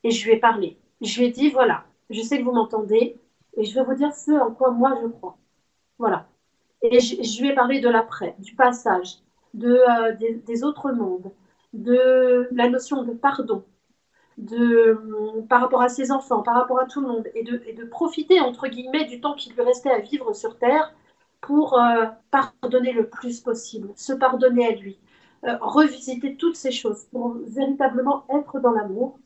et je lui ai parlé. Je lui ai dit, voilà, je sais que vous m'entendez et je vais vous dire ce en quoi moi je crois. Voilà. Et je lui ai parlé de l'après, du passage, des autres mondes, de la notion de pardon, par rapport à ses enfants, par rapport à tout le monde, et de profiter, entre guillemets, du temps qui lui restait à vivre sur Terre pour pardonner le plus possible, se pardonner à lui, revisiter toutes ces choses pour véritablement être dans l'amour.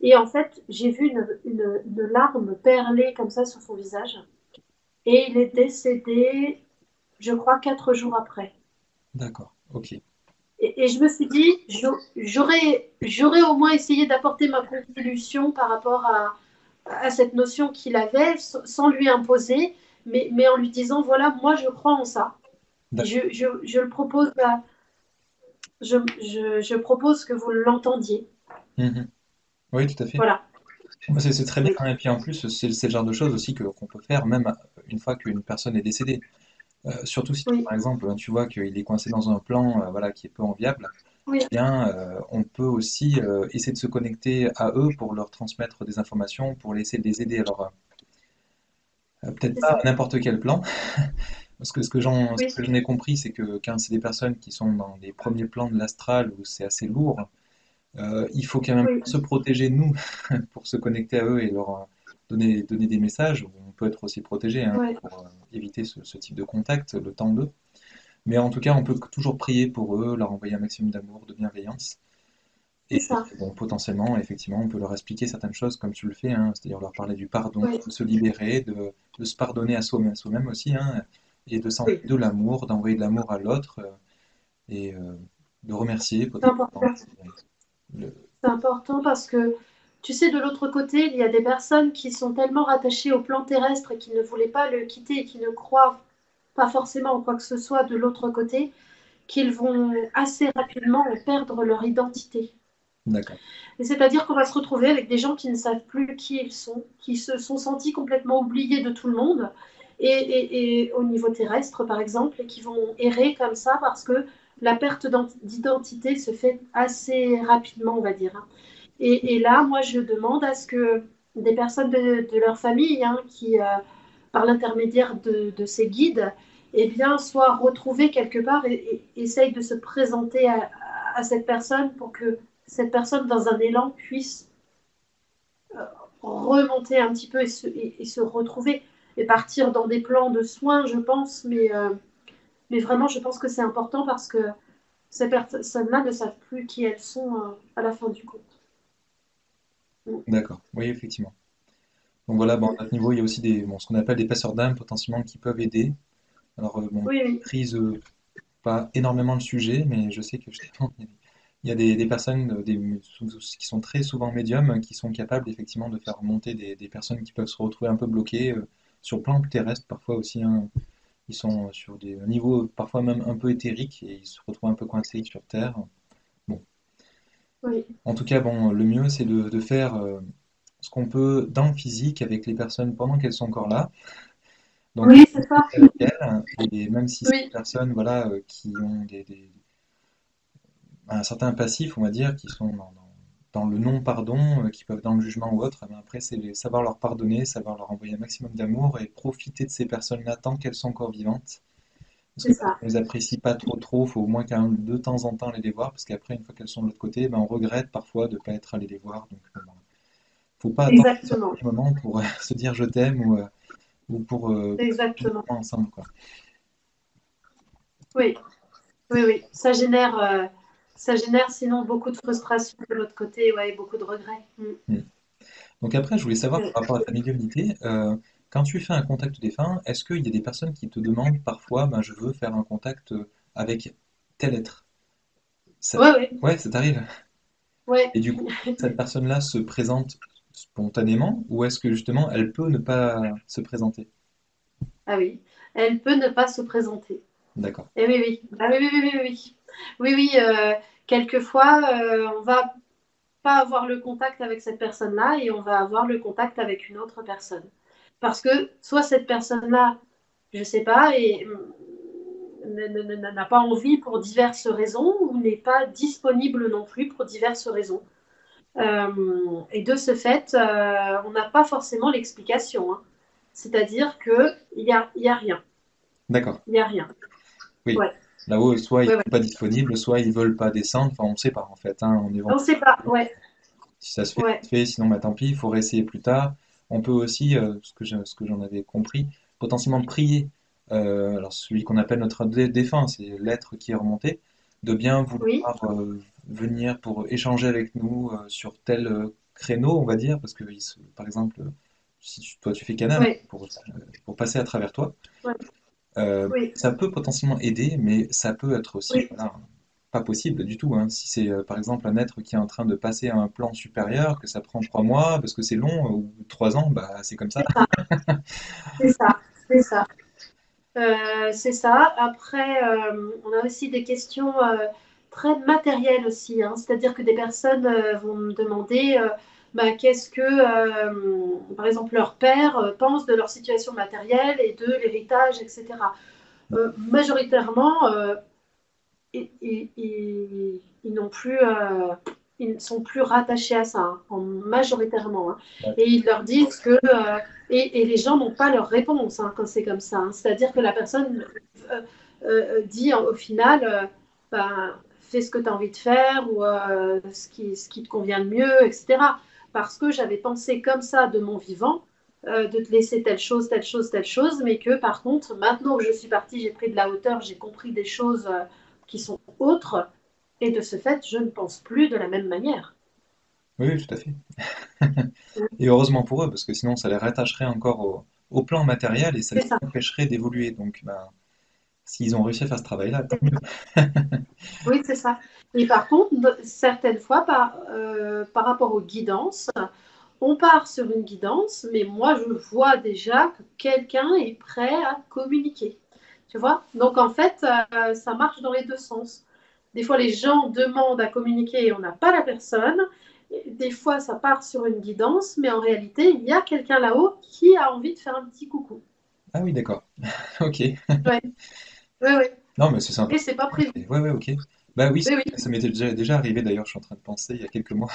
Et en fait, j'ai vu une larme perler comme ça sur son visage. Et il est décédé, je crois, 4 jours après. D'accord, ok. Et je me suis dit, j'aurais au moins essayé d'apporter ma contribution par rapport à cette notion qu'il avait, sans lui imposer, mais en lui disant, voilà, moi je crois en ça. Et D'accord. je le propose, je propose que vous l'entendiez. Mhm. Oui, tout à fait. Voilà. Bah, c'est très bien, Oui, hein. Et puis en plus, c'est le genre de choses aussi qu'on peut faire même une fois qu'une personne est décédée. Surtout si, oui, par exemple, tu vois qu'il est coincé dans un plan voilà, qui est peu enviable, oui, eh bien, on peut aussi essayer de se connecter à eux pour leur transmettre des informations, pour essayer de les aider. Alors, peut-être c'est pas à ça. n'importe quel plan, parce que ce Oui, que j'en ai compris, c'est que quand c'est des personnes qui sont dans les premiers plans de l'astral où c'est assez lourd, il faut quand même oui, se protéger, nous, pour se connecter à eux et leur donner des messages. On peut être aussi protégé hein, oui, pour éviter ce type de contact, le temps d'eux. Mais en tout cas, on peut toujours prier pour eux, leur envoyer un maximum d'amour, de bienveillance. c'est Et ça. bon, potentiellement, effectivement, on peut leur expliquer certaines choses comme tu le fais, hein, c'est-à-dire leur parler du pardon, Oui, de se libérer, de se pardonner à soi-même aussi, hein, et de s'envoyer oui. de l'amour, d'envoyer de l'amour à l'autre, et de remercier C'est potentiellement. important. C'est important parce que, tu sais, de l'autre côté, il y a des personnes qui sont tellement rattachées au plan terrestre et qui ne voulaient pas le quitter et qui ne croient pas forcément en quoi que ce soit de l'autre côté, qu'ils vont assez rapidement perdre leur identité. D'accord. Et c'est-à-dire qu'on va se retrouver avec des gens qui ne savent plus qui ils sont, qui se sont sentis complètement oubliés de tout le monde, et au niveau terrestre, par exemple, et qui vont errer comme ça parce que la perte d'identité se fait assez rapidement, on va dire. Et là, moi, je demande à ce que des personnes de leur famille, hein, qui, par l'intermédiaire de ces guides, eh bien, soient retrouvées quelque part et essayent de se présenter à cette personne pour que cette personne, dans un élan, puisse remonter un petit peu et se retrouver et partir dans des plans de soins, je pense, mais vraiment, je pense que c'est important parce que ces personnes-là ne savent plus qui elles sont à la fin du compte. D'accord. Oui, effectivement. Donc voilà, bon, à notre niveau, il y a aussi bon, ce qu'on appelle des passeurs d'âme potentiellement qui peuvent aider. Alors, bon, Oui, je oui, maîtrise pas énormément le sujet, mais je sais que justement, il y a des personnes qui sont très souvent médiums, qui sont capables effectivement de faire remonter des personnes qui peuvent se retrouver un peu bloquées sur le plan terrestre parfois aussi, hein. Ils sont sur des niveaux parfois même un peu éthériques et ils se retrouvent un peu coincés sur Terre. Bon, oui. en tout cas, bon, le mieux c'est de faire ce qu'on peut dans le physique avec les personnes pendant qu'elles sont encore là. Donc, Oui, c'est ça. avec elles, et même si c'est des Oui, personnes voilà, qui ont un certain passif, on va dire, qui sont dans le non-pardon, qui peuvent être dans le jugement ou autre, mais après, c'est savoir leur pardonner, savoir leur envoyer un maximum d'amour et profiter de ces personnes-là tant qu'elles sont encore vivantes. Parce que c'est même si ça. on les apprécie pas trop trop, faut au moins quand même de temps en temps aller les voir, parce qu'après, une fois qu'elles sont de l'autre côté, ben, on regrette parfois de ne pas être allé les voir. Donc, bon, faut pas attendre ce Exactement. dernier moment pour se dire je t'aime ou pour passer du Exactement. temps ensemble, quoi. Oui, oui, oui. Ça génère sinon beaucoup de frustration de l'autre côté, ouais, et beaucoup de regrets. Mm. Mm. Donc après, je voulais savoir Oui. par rapport à ta médiumnité, quand tu fais un contact défunt, est-ce qu'il y a des personnes qui te demandent parfois, ben, je veux faire un contact avec tel être? Ça, Ouais, ouais, ouais, ça t'arrive. ouais. Et du coup, cette personne-là se présente spontanément ou est-ce que justement elle peut ne pas se présenter? Ah oui, elle peut ne pas se présenter. D'accord. Et oui, oui. Ah oui, oui, oui, oui, oui. Oui, oui, quelquefois, on va pas avoir le contact avec cette personne-là et on va avoir le contact avec une autre personne. Parce que soit cette personne-là, je ne sais pas, et n'a pas envie pour diverses raisons ou n'est pas disponible non plus pour diverses raisons. Et de ce fait, on n'a pas forcément l'explication. Hein. C'est-à-dire qu'il y a rien. D'accord. Il n'y a rien. Oui. Ouais. Là-haut, soit ils Ouais, ouais. sont pas disponibles, soit ils veulent pas descendre. Enfin, on ne sait pas en fait, hein, on est On vraiment- ne sait pas. Ouais. Si ça se fait, Ouais. ça se fait. Sinon, bah, tant pis, il faut réessayer plus tard. On peut aussi, ce que j'en avais compris, potentiellement prier. Alors celui qu'on appelle notre défunt, c'est l'être qui est remonté, de bien Oui. vouloir venir pour échanger avec nous sur tel créneau, on va dire, parce que par exemple, si toi tu fais canal hein, Ouais. pour passer à travers toi, Ouais. Oui. ça peut potentiellement aider, mais ça peut être aussi Oui. voilà, pas possible du tout. Hein. Si c'est par exemple un être qui est en train de passer à un plan supérieur, que ça prend 3 mois parce que c'est long, ou 3 ans, bah c'est comme ça. C'est ça. C'est ça. C'est ça. Après, on a aussi des questions très matérielles aussi. Hein. C'est-à-dire que des personnes vont me demander bah, qu'est-ce que, par exemple, leur père pense de leur situation matérielle et de l'héritage, etc. Majoritairement, ils n'ont plus, ils ne sont plus rattachés à ça, hein, majoritairement. Hein. Et ils leur disent que, et les gens n'ont pas leur réponse hein, quand c'est comme ça. Hein. C'est-à-dire que la personne dit au final, ben, fais ce que tu as envie de faire ou ce qui te convient le mieux, etc. Parce que j'avais pensé comme ça de mon vivant, de te laisser telle chose, telle chose, telle chose, mais que par contre, maintenant que je suis partie, j'ai pris de la hauteur, j'ai compris des choses qui sont autres, et de ce fait, je ne pense plus de la même manière. Oui, oui, tout à fait. Et heureusement pour eux, parce que sinon ça les rattacherait encore au plan matériel et ça les C'est ça. empêcherait d'évoluer. Donc, ben, s'ils ont réussi à faire ce travail-là, tant mieux. Oui, c'est ça. Et par contre, certaines fois, par rapport aux guidances, on part sur une guidance, mais moi, je vois déjà que quelqu'un est prêt à communiquer. Tu vois? Donc, en fait, ça marche dans les deux sens. Des fois, les gens demandent à communiquer et on n'a pas la personne. Et des fois, ça part sur une guidance, mais en réalité, il y a quelqu'un là-haut qui a envie de faire un petit coucou. Ah oui, d'accord. Ok. Ouais, ouais, ouais. Non, mais c'est sympa. Et c'est pas prévu. Ouais, ouais, ok. Bah oui, Oui, oui, ça m'était déjà arrivé d'ailleurs, je suis en train de penser, il y a quelques mois,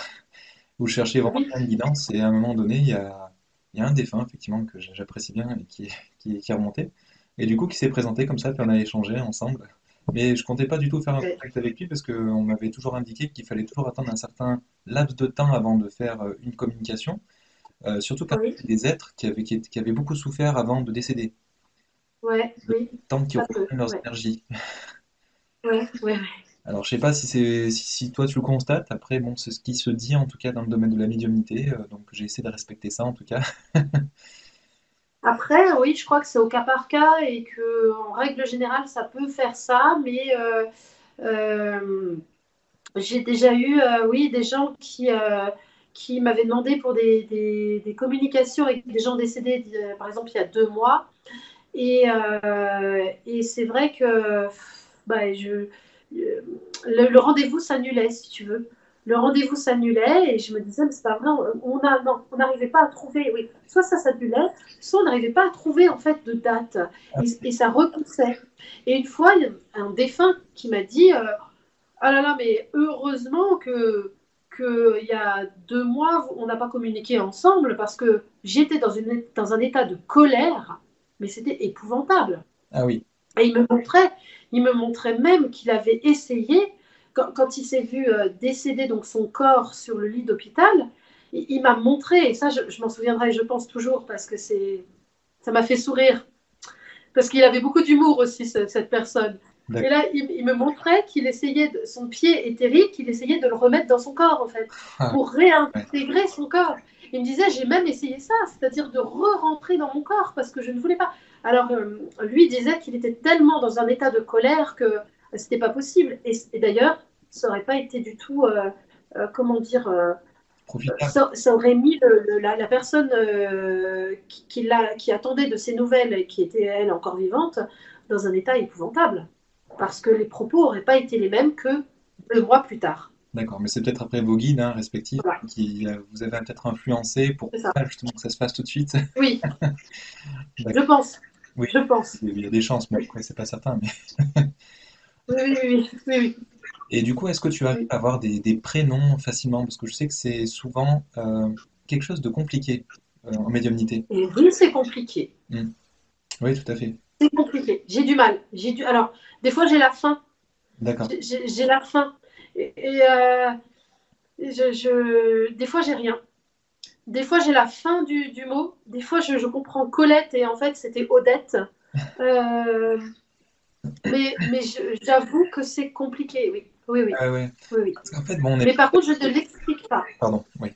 où je cherchais vraiment oui. une guidance et à un moment donné, il y a un défunt, effectivement, que j'apprécie bien et qui est remonté. Et du coup, qui s'est présenté comme ça, puis on a échangé ensemble. Mais je comptais pas du tout faire un Ouais. contact avec lui parce qu'on m'avait toujours indiqué qu'il fallait toujours attendre un certain laps de temps avant de faire une communication. Surtout quand Oui, c'était des êtres qui avaient beaucoup souffert avant de décéder. ouais, Le oui, temps qu'ils ça peut. reprennent leurs Ouais, énergies. ouais, ouais, ouais. Alors, je sais pas si toi tu le constates. Après, bon, c'est ce qui se dit en tout cas dans le domaine de la médiumnité. Donc, j'ai essayé de respecter ça en tout cas. Après, oui, je crois que c'est au cas par cas et que, en règle générale, ça peut faire ça, mais euh, j'ai déjà eu, oui, des gens qui m'avaient demandé pour des communications avec des gens décédés, par exemple, il y a 2 mois. Et c'est vrai que bah, le rendez-vous s'annulait, si tu veux. Le rendez-vous s'annulait et je me disais, mais c'est pas vrai, non, on n'arrivait pas à trouver, oui, soit ça s'annulait, soit on n'arrivait pas à trouver en fait de date et ça repoussait. Et une fois, il y a un défunt qui m'a dit, ah là là, mais heureusement que il y a 2 mois, on n'a pas communiqué ensemble parce que j'étais dans un état de colère, mais c'était épouvantable. Ah oui, Et il me montrait même qu'il avait essayé, quand il s'est vu décéder donc son corps sur le lit d'hôpital, il m'a montré, et ça je m'en souviendrai, je pense toujours, parce que ça m'a fait sourire, parce qu'il avait beaucoup d'humour aussi, cette personne. Et d'accord. là, il me montrait qu'il essayait, son pied éthérique, il essayait de le remettre dans son corps, en fait, Ah, pour ouais. réintégrer son corps. Il me disait, j'ai même essayé ça, c'est-à-dire de re-rentrer dans mon corps, parce que je ne voulais pas. Alors, lui disait qu'il était tellement dans un état de colère que c'était pas possible. Et d'ailleurs, ça n'aurait pas été du tout, comment dire, Profitable. ça aurait mis la personne qui attendait de ces nouvelles et qui était, elle, encore vivante, dans un état épouvantable. Parce que les propos n'auraient pas été les mêmes que 2 mois plus tard. D'accord, mais c'est peut-être après vos guides hein, respectifs Voilà, qui vous avez peut-être influencé pour c'est ça. pas justement que ça se fasse tout de suite. Oui, je D'accord. pense. Oui, Je pense. il y a des chances, mais Oui, après, c'est pas certain. oui, oui, oui, oui, oui, Et du coup, est-ce que tu arrives oui. à avoir des prénoms facilement? Parce que je sais que c'est souvent quelque chose de compliqué en médiumnité. Et oui, c'est compliqué. Hmm. Oui, tout à fait. C'est compliqué. J'ai du mal. Alors, des fois, j'ai la faim. D'accord. J'ai la faim. Des fois, j'ai rien. Des fois, j'ai la fin du mot. Des fois, je comprends Colette et en fait, c'était Odette. Euh, mais j'avoue que c'est compliqué, oui. Oui, oui, Ouais, ouais. oui, oui. Parce qu'en fait, bon, on est... Mais par contre, je ne l'explique pas. Pardon, oui.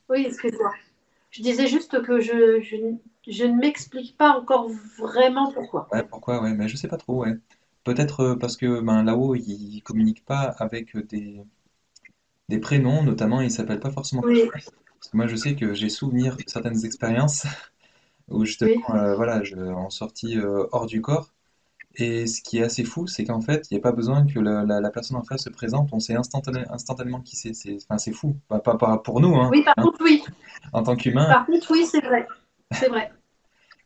Oui, excuse-moi. Je disais juste que je ne m'explique pas encore vraiment pourquoi. Ouais, pourquoi, ouais, mais je sais pas trop, ouais. Peut-être parce que ben, là-haut, ils communiquent pas avec des prénoms, notamment, ils s'appellent pas forcément comme Oui, ça. Parce que moi, je sais que j'ai souvenir de certaines expériences où justement, oui, voilà, en sortie hors du corps. Et ce qui est assez fou, c'est qu'en fait, il n'y a pas besoin que la personne en face se présente, on sait instantanément qui c'est. Enfin, c'est fou. Pas pour nous, hein, oui, par contre, oui. en tant qu'humain. Par contre, oui, c'est vrai. C'est vrai.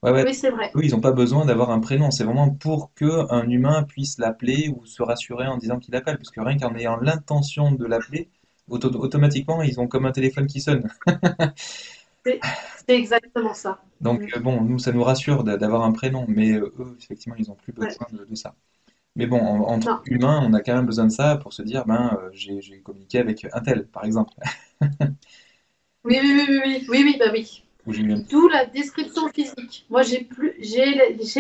Ouais, ouais. Oui, c'est vrai. Eux, ils n'ont pas besoin d'avoir un prénom. C'est vraiment pour que un humain puisse l'appeler ou se rassurer en disant qu'il appelle. Parce que rien qu'en ayant l'intention de l'appeler, automatiquement, ils ont comme un téléphone qui sonne. C'est exactement ça. Donc, Mm. bon, nous, ça nous rassure d'avoir un prénom. Mais eux, effectivement, ils n'ont plus Ouais. besoin de ça. Mais bon, entre Non. humains, on a quand même besoin de ça pour se dire, ben, j'ai communiqué avec un tel, par exemple. Oui, oui, oui, oui, oui, oui, oui, bah oui. Ou j'ai eu un... D'où la description physique. Moi, j'ai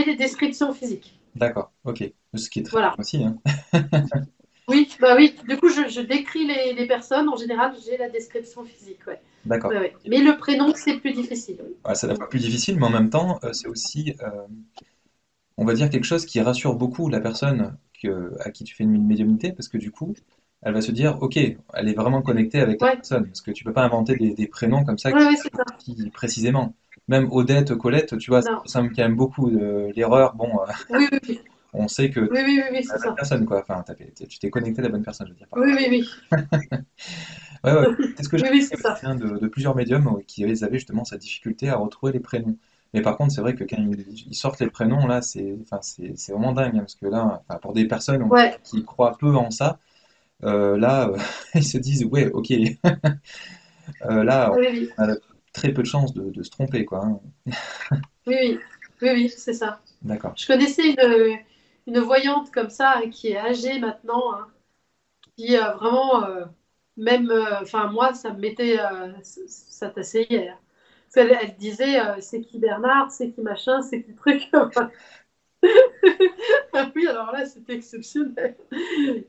les descriptions physiques. D'accord, ok. Ce qui est très bien Voilà. aussi, hein. Oui, bah oui. Du coup, je décris les personnes. En général, j'ai la description physique. Ouais. D'accord. Ouais, ouais. Mais le prénom, c'est plus difficile. Ouais, c'est à la Oui. fois plus difficile, mais en même temps, c'est aussi, on va dire, quelque chose qui rassure beaucoup la personne à qui tu fais une médiumnité, parce que du coup, elle va se dire, ok, elle est vraiment connectée avec la Ouais, personne, parce que tu peux pas inventer des prénoms comme ça ouais, ouais, c'est ça. si précisément. Même Odette, Colette, tu vois, ça Non. ressemble quand même beaucoup l'erreur. Bon, Oui, oui, oui. on sait que Oui, oui, oui, oui, la c'est bonne ça. personne, quoi. Enfin, tu t'es connecté à la bonne personne, je veux dire. Oui, oui, oui. Ouais, ouais. C'est ce que j'ai Oui, oui, remarqué c'est ça. aussi hein, de plusieurs médiums qui avaient justement cette difficulté à retrouver les prénoms. Mais par contre, c'est vrai que quand ils sortent les prénoms, là, enfin, c'est vraiment dingue, hein, parce que là, enfin, pour des personnes Ouais. qui croient peu en ça, là, ils se disent, ouais, ok, là, Oui, oui. on a très peu de chances de se tromper, quoi, hein. Oui, oui. Oui, oui, c'est ça. D'accord. Je connaissais une voyante comme ça qui est âgée maintenant, hein, qui vraiment, même, enfin moi, ça me mettait, ça t'asseyait, hein. Parce qu'elle disait, c'est qui Bernard, c'est qui machin, c'est qui truc. Ah oui, alors là, c'était exceptionnel.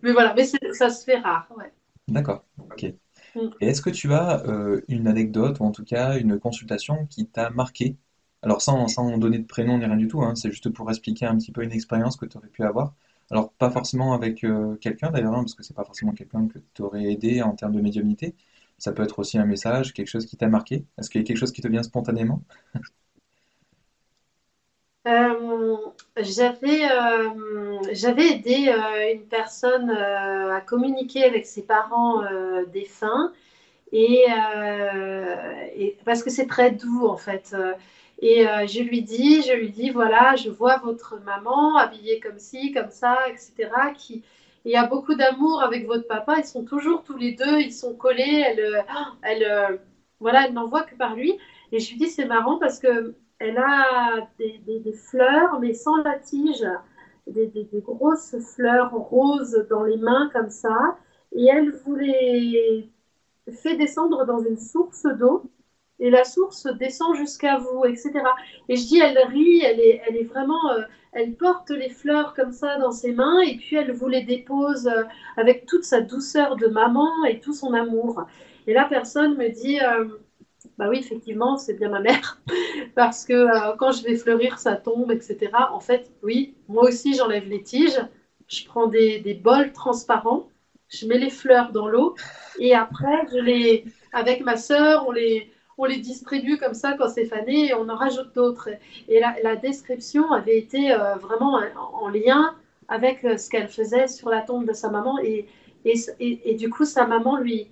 Mais voilà, mais ça se fait rare, ouais. D'accord. Ok. Et Mm. est-ce que tu as une anecdote, ou en tout cas une consultation qui t'a marqué? Alors sans donner de prénom ni rien du tout, hein, c'est juste pour expliquer un petit peu une expérience que tu aurais pu avoir. Alors pas forcément avec quelqu'un d'ailleurs, hein, parce que c'est pas forcément quelqu'un que tu aurais aidé en termes de médiumnité. Ça peut être aussi un message, quelque chose qui t'a marqué. Est-ce qu'il y a quelque chose qui te vient spontanément? Euh, j'avais aidé une personne à communiquer avec ses parents défunts et parce que c'est très doux en fait. Je lui dis, voilà, je vois votre maman habillée comme ci, comme ça, etc. Il y a beaucoup d'amour avec votre papa. Ils sont toujours tous les deux, ils sont collés. Voilà, elle n'en voit que par lui. Et je lui dis, c'est marrant parce que elle a des fleurs, mais sans la tige, des grosses fleurs roses dans les mains comme ça. Et elle voulait fait descendre dans une source d'eau et la source descend jusqu'à vous, etc. Et je dis, elle rit, elle est vraiment, elle porte les fleurs comme ça dans ses mains et puis elle vous les dépose avec toute sa douceur de maman et tout son amour. Et la personne me dit, bah oui, effectivement, c'est bien ma mère, parce que quand je vais fleurir, ça tombe, etc. En fait, oui, moi aussi, j'enlève les tiges, je prends des bols transparents, je mets les fleurs dans l'eau et après, avec ma sœur, on les distribue comme ça quand c'est fané et on en rajoute d'autres. Et la description avait été vraiment en lien avec ce qu'elle faisait sur la tombe de sa maman et du coup, sa maman lui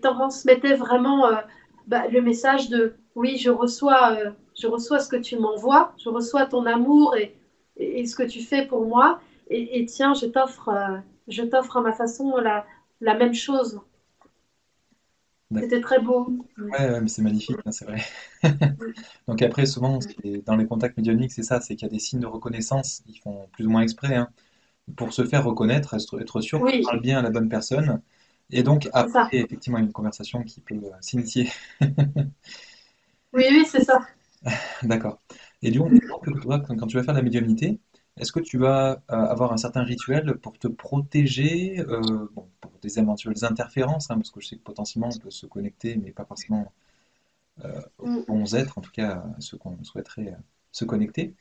transmettait vraiment le message de oui, je reçois ce que tu m'envoies, je reçois ton amour et ce que tu fais pour moi. Et tiens, je t'offre à ma façon la même chose. D'accord. C'était très beau. Ouais, ouais, mais c'est magnifique, hein, c'est vrai. Donc après, souvent, dans les contacts médiumniques, c'est ça, c'est qu'il y a des signes de reconnaissance, ils font plus ou moins exprès, hein, pour se faire reconnaître, être sûr qu'on Oui, parle bien à la bonne personne. Et donc c'est après, ça. effectivement, une conversation qui peut s'initier. Oui, oui, c'est ça. D'accord. Et donc, toi, quand tu vas faire de la médiumnité, est-ce que tu vas avoir un certain rituel pour te protéger, bon, pour des éventuelles interférences, hein, parce que je sais que potentiellement on peut se connecter, mais pas forcément aux Mm. bons êtres, en tout cas à ceux qu'on souhaiterait se connecter.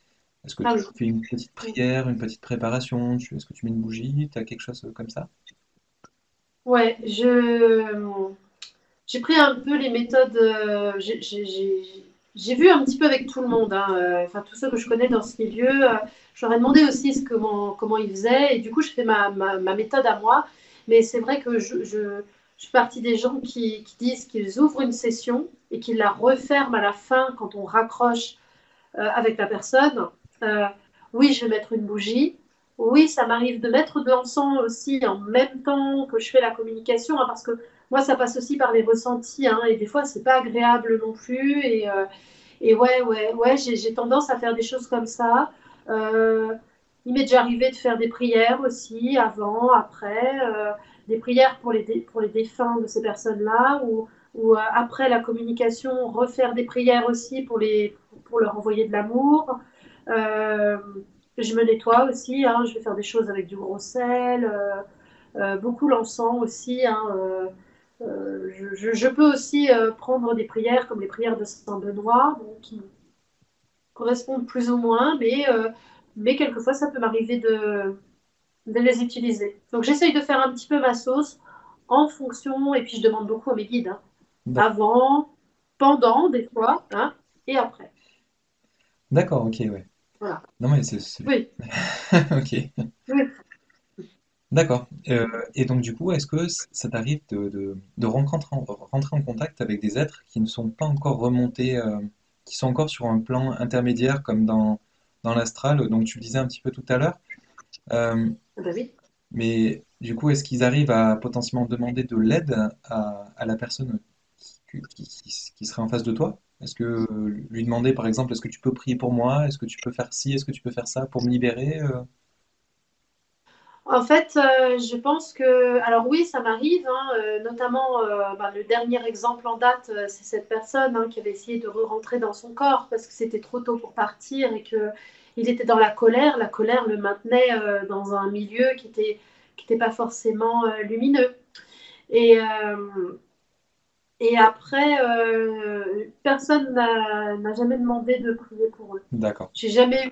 Est-ce que Ah tu oui. fais une petite prière, une petite préparation, est-ce que tu mets une bougie, tu as quelque chose comme ça? Ouais, j'ai pris un peu les méthodes. J'ai vu un petit peu avec tout le monde, hein, enfin tous ceux que je connais dans ce milieu. Je leur ai demandé aussi comment ils faisaient, et du coup, je fais ma méthode à moi. Mais c'est vrai que je suis partie des gens qui disent qu'ils ouvrent une session et qu'ils la referment à la fin quand on raccroche avec la personne. Euh, oui, je vais mettre une bougie. Oui, ça m'arrive de mettre de l'encens aussi en même temps que je fais la communication, hein, parce que moi, ça passe aussi par les ressentis, hein, et des fois, c'est pas agréable non plus. Et ouais, j'ai tendance à faire des choses comme ça. Euh, il m'est déjà arrivé de faire des prières aussi, avant, après, des prières pour les défunts de ces personnes-là, ou après la communication, refaire des prières aussi pour leur envoyer de l'amour. Euh, je me nettoie aussi, hein, je vais faire des choses avec du gros sel, beaucoup l'encens aussi. Hein, je peux aussi prendre des prières comme les prières de Saint-Benoît, bon, qui correspondent plus ou moins, mais quelquefois ça peut m'arriver de les utiliser. Donc j'essaye de faire un petit peu ma sauce en fonction, et puis je demande beaucoup à mes guides, hein, D'ac- avant, pendant des fois, hein, et après. D'accord, ok, ouais. Voilà. Non mais Oui, ok. oui. D'accord. Et donc du coup, est-ce que ça t'arrive de rentrer en contact avec des êtres qui ne sont pas encore remontés, qui sont encore sur un plan intermédiaire comme dans l'astral, donc tu le disais un petit peu tout à l'heure, euh, Ah bah oui. mais du coup, est-ce qu'ils arrivent à potentiellement demander de l'aide à la personne qui serait en face de toi? Est-ce que lui demander par exemple, est-ce que tu peux prier pour moi? Est-ce que tu peux faire ci? Est-ce que tu peux faire ça pour me libérer? En fait, je pense que, alors oui, ça m'arrive, hein, notamment le dernier exemple en date, c'est cette personne hein, qui avait essayé de re-rentrer dans son corps parce que c'était trop tôt pour partir et que il était dans la colère. La colère le maintenait dans un milieu qui était pas forcément lumineux. Et, et après, personne n'a jamais demandé de prier pour eux. D'accord. J'ai jamais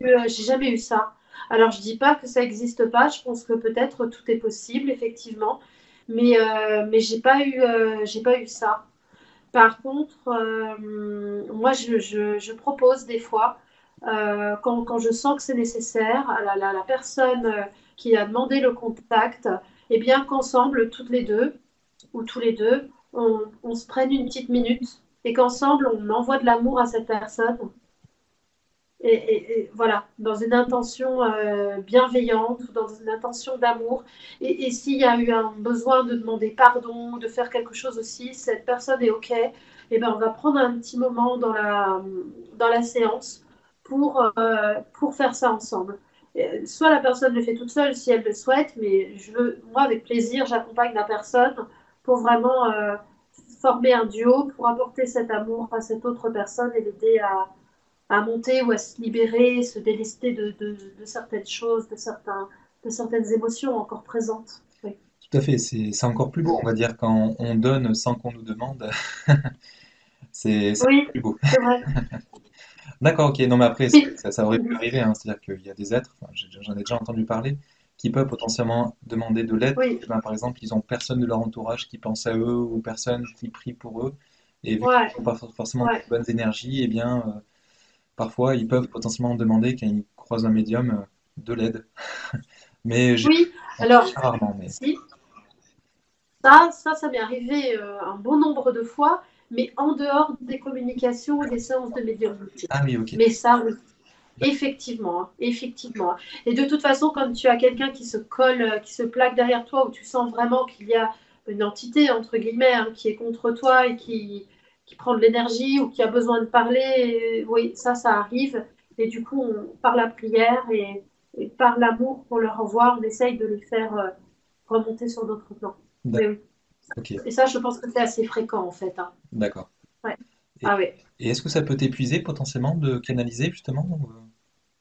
eu ça. Alors, je dis pas que ça n'existe pas. Je pense que peut-être tout est possible, effectivement. Mais j'ai pas eu ça. Par contre, moi, je propose des fois, quand je sens que c'est nécessaire, à la personne qui a demandé le contact, et bien qu'ensemble, toutes les deux, ou tous les deux, on se prenne une petite minute et qu'ensemble, on envoie de l'amour à cette personne. Et voilà, dans une intention bienveillante, dans une intention d'amour. Et s'il y a eu un besoin de demander pardon, de faire quelque chose aussi, cette personne est OK, et ben on va prendre un petit moment dans la séance pour faire ça ensemble. Et soit la personne le fait toute seule si elle le souhaite, mais moi avec plaisir, j'accompagne la personne pour vraiment former un duo, pour apporter cet amour à cette autre personne et l'aider à monter ou à se libérer, se délester de certaines choses, de certaines émotions encore présentes. Oui, Tout à fait, c'est encore plus beau, on va dire, quand on donne sans qu'on nous demande, c'est oui, plus beau. c'est vrai. D'accord, ok, non mais après, Et, ça aurait pu arriver, hein, c'est-à-dire qu'il y a des êtres, enfin, j'en ai déjà entendu parler, qui peuvent potentiellement demander de l'aide. oui, Eh ben, par exemple, ils ont personne de leur entourage qui pense à eux ou personne qui prie pour eux. Et vu qu'ils ouais, n'ont pas forcément de ouais, bonnes énergies, eh bien, parfois, ils peuvent potentiellement demander, quand ils croisent un médium, de l'aide. Mais j'ai oui. Alors, très rarement. Mais... si, ça m'est arrivé un bon nombre de fois, mais en dehors des communications et des séances de médiumnité. Ah oui, ok. Mais ça, oui, effectivement, hein, effectivement. Et de toute façon, quand tu as quelqu'un qui se colle, qui se plaque derrière toi, où tu sens vraiment qu'il y a une entité, entre guillemets, hein, qui est contre toi et qui prend de l'énergie ou qui a besoin de parler, oui, ça arrive. Et du coup, par la prière et par l'amour qu'on leur envoie, on essaye de les faire remonter sur d'autres plans. Mais D'accord, oui. ok, Et ça, je pense que c'est assez fréquent, en fait, hein. d'accord. Ouais. Et, Ah oui. et est-ce que ça peut t'épuiser potentiellement de canaliser justement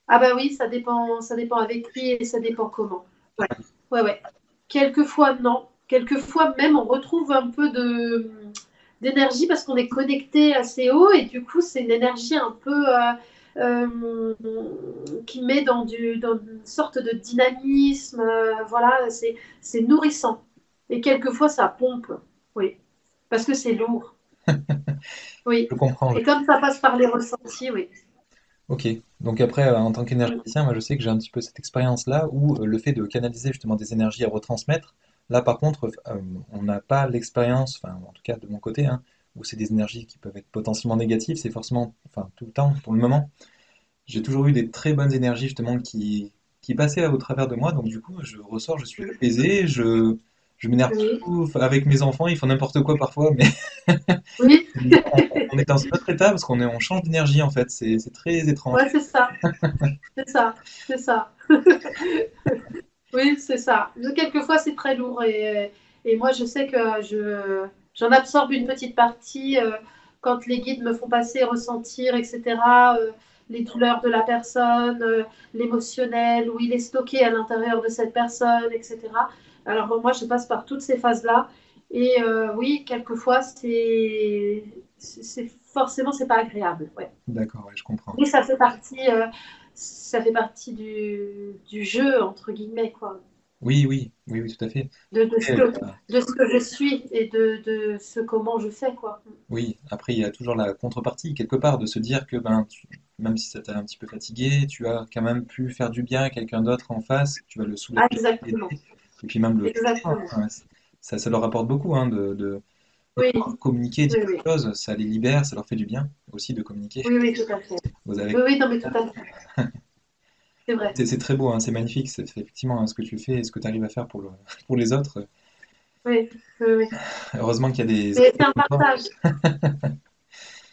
Ah bah oui, ça dépend avec qui et ça dépend comment. Ouais, ouais, ouais. Quelquefois, non. Quelquefois, même, on retrouve un peu d'énergie parce qu'on est connecté assez haut et du coup, c'est une énergie un peu euh, qui met dans une sorte de dynamisme. Voilà, c'est nourrissant. Et quelquefois, ça pompe. Oui, parce que c'est lourd. Oui. Je comprends. Et comme ça passe par les ressentis, oui. Ok, donc après, en tant Mm. qu'énergéticien, moi je sais que j'ai un petit peu cette expérience-là où le fait de canaliser justement des énergies à retransmettre, là par contre, on n'a pas l'expérience, enfin en tout cas de mon côté, hein, où c'est des énergies qui peuvent être potentiellement négatives, c'est forcément, enfin tout le temps, pour le moment, j'ai toujours eu des très bonnes énergies justement qui passaient au travers de moi, donc du coup je ressors, je suis apaisé, je m'énerve Oui. beaucoup avec mes enfants, ils font n'importe quoi parfois, mais Oui. on est dans un autre état parce on change d'énergie en fait, c'est très étrange. Ouais, c'est ça. C'est ça, c'est ça. Oui, c'est ça. Quelquefois, c'est très lourd et moi, je sais que j'en absorbe une petite partie quand les guides me font passer, ressentir, etc. Les douleurs de la personne, l'émotionnel, où il est stocké à l'intérieur de cette personne, etc. Alors moi, je passe par toutes ces phases-là et oui, quelquefois, forcément, c'est pas agréable. Ouais. D'accord, ouais, je comprends. Oui, ça fait partie du jeu, entre guillemets, quoi. Oui, oui, oui, oui, tout à fait. De, de, ce Et, que, de ce que je suis et de ce comment je fais, quoi. oui, après, il y a toujours la contrepartie, quelque part, de se dire que ben, même si ça t'a un petit peu fatigué, tu as quand même pu faire du bien à quelqu'un d'autre en face, tu vas le soulager, Ah, exactement. l'aider, et puis même le... Exactement. Hein, ça leur apporte beaucoup hein, de Oui, pouvoir communiquer, dire oui, des oui. choses, ça les libère, ça leur fait du bien aussi de communiquer. Oui, oui, tout à fait. Vous Oui, avez... oui, non, mais tout à fait. C'est vrai. C'est très beau, hein, c'est magnifique, c'est effectivement hein, ce que tu fais et ce que tu arrives à faire pour pour les autres. Oui, oui, oui. Heureusement qu'il y a des Mais êtres c'est un comme toi. partage.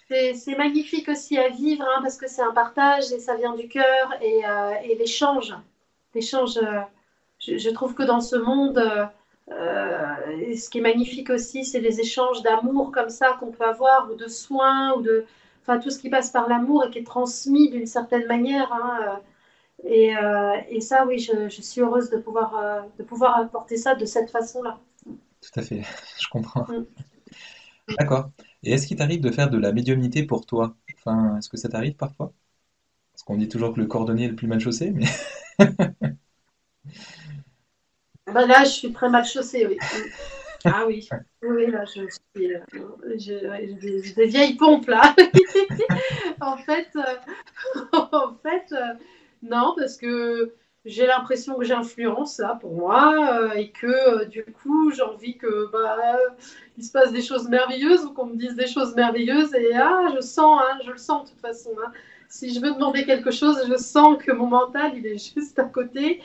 C'est magnifique aussi à vivre hein, parce que c'est un partage et ça vient du cœur et l'échange. L'échange, je trouve que dans ce monde, ce qui est magnifique aussi, c'est les échanges d'amour comme ça qu'on peut avoir, ou de soins, enfin tout ce qui passe par l'amour et qui est transmis d'une certaine manière. Hein, et ça, oui, je suis heureuse de pouvoir apporter ça de cette façon-là. Tout à fait, je comprends. Mm. D'accord. Et est-ce qu'il t'arrive de faire de la médiumnité pour toi? Enfin, est-ce que ça t'arrive parfois? Parce qu'on dit toujours que le cordonnier est le plus mal chaussé, mais Ben là, je suis très mal chaussée, oui. Mm. Ah oui, oui, oui, là, je suis, ouais, j'ai des vieilles pompes là. En fait, en fait, non, parce que j'ai l'impression que j'influence là pour moi et que du coup, j'ai envie que il se passe des choses merveilleuses ou qu'on me dise des choses merveilleuses et je sens, hein, je le sens de toute façon. Hein. Si je veux demander quelque chose, je sens que mon mental il est juste à côté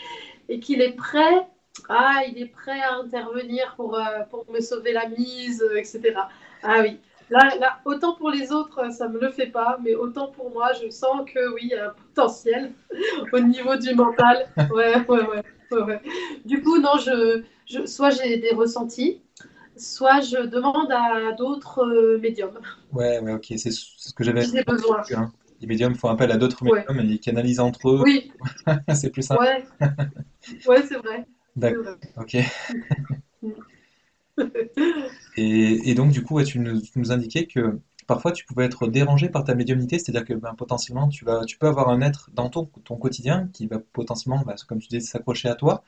et qu'il est prêt. Ah, il est prêt à intervenir pour me sauver la mise, etc. Ah oui. Là, autant pour les autres, ça ne me le fait pas, mais autant pour moi, je sens que oui, il y a un potentiel au niveau du mental. Ouais, ouais, ouais. Ouais, ouais. Du coup, non, soit j'ai des ressentis, soit je demande à d'autres médiums ouais, ouais, ok, c'est ce que j'avais si j'ai besoin. vu, hein. Les médiums font appel à d'autres Ouais, médiums et ils canalisent entre eux, oui, c'est plus simple. ouais, ouais, c'est vrai. C'est D'accord, vrai. ok. Et donc, du coup, ouais, tu nous indiquais que parfois tu pouvais être dérangé par ta médiumnité, c'est-à-dire que ben, potentiellement tu peux avoir un être dans ton quotidien qui va potentiellement, bah, comme tu disais, s'accrocher à toi.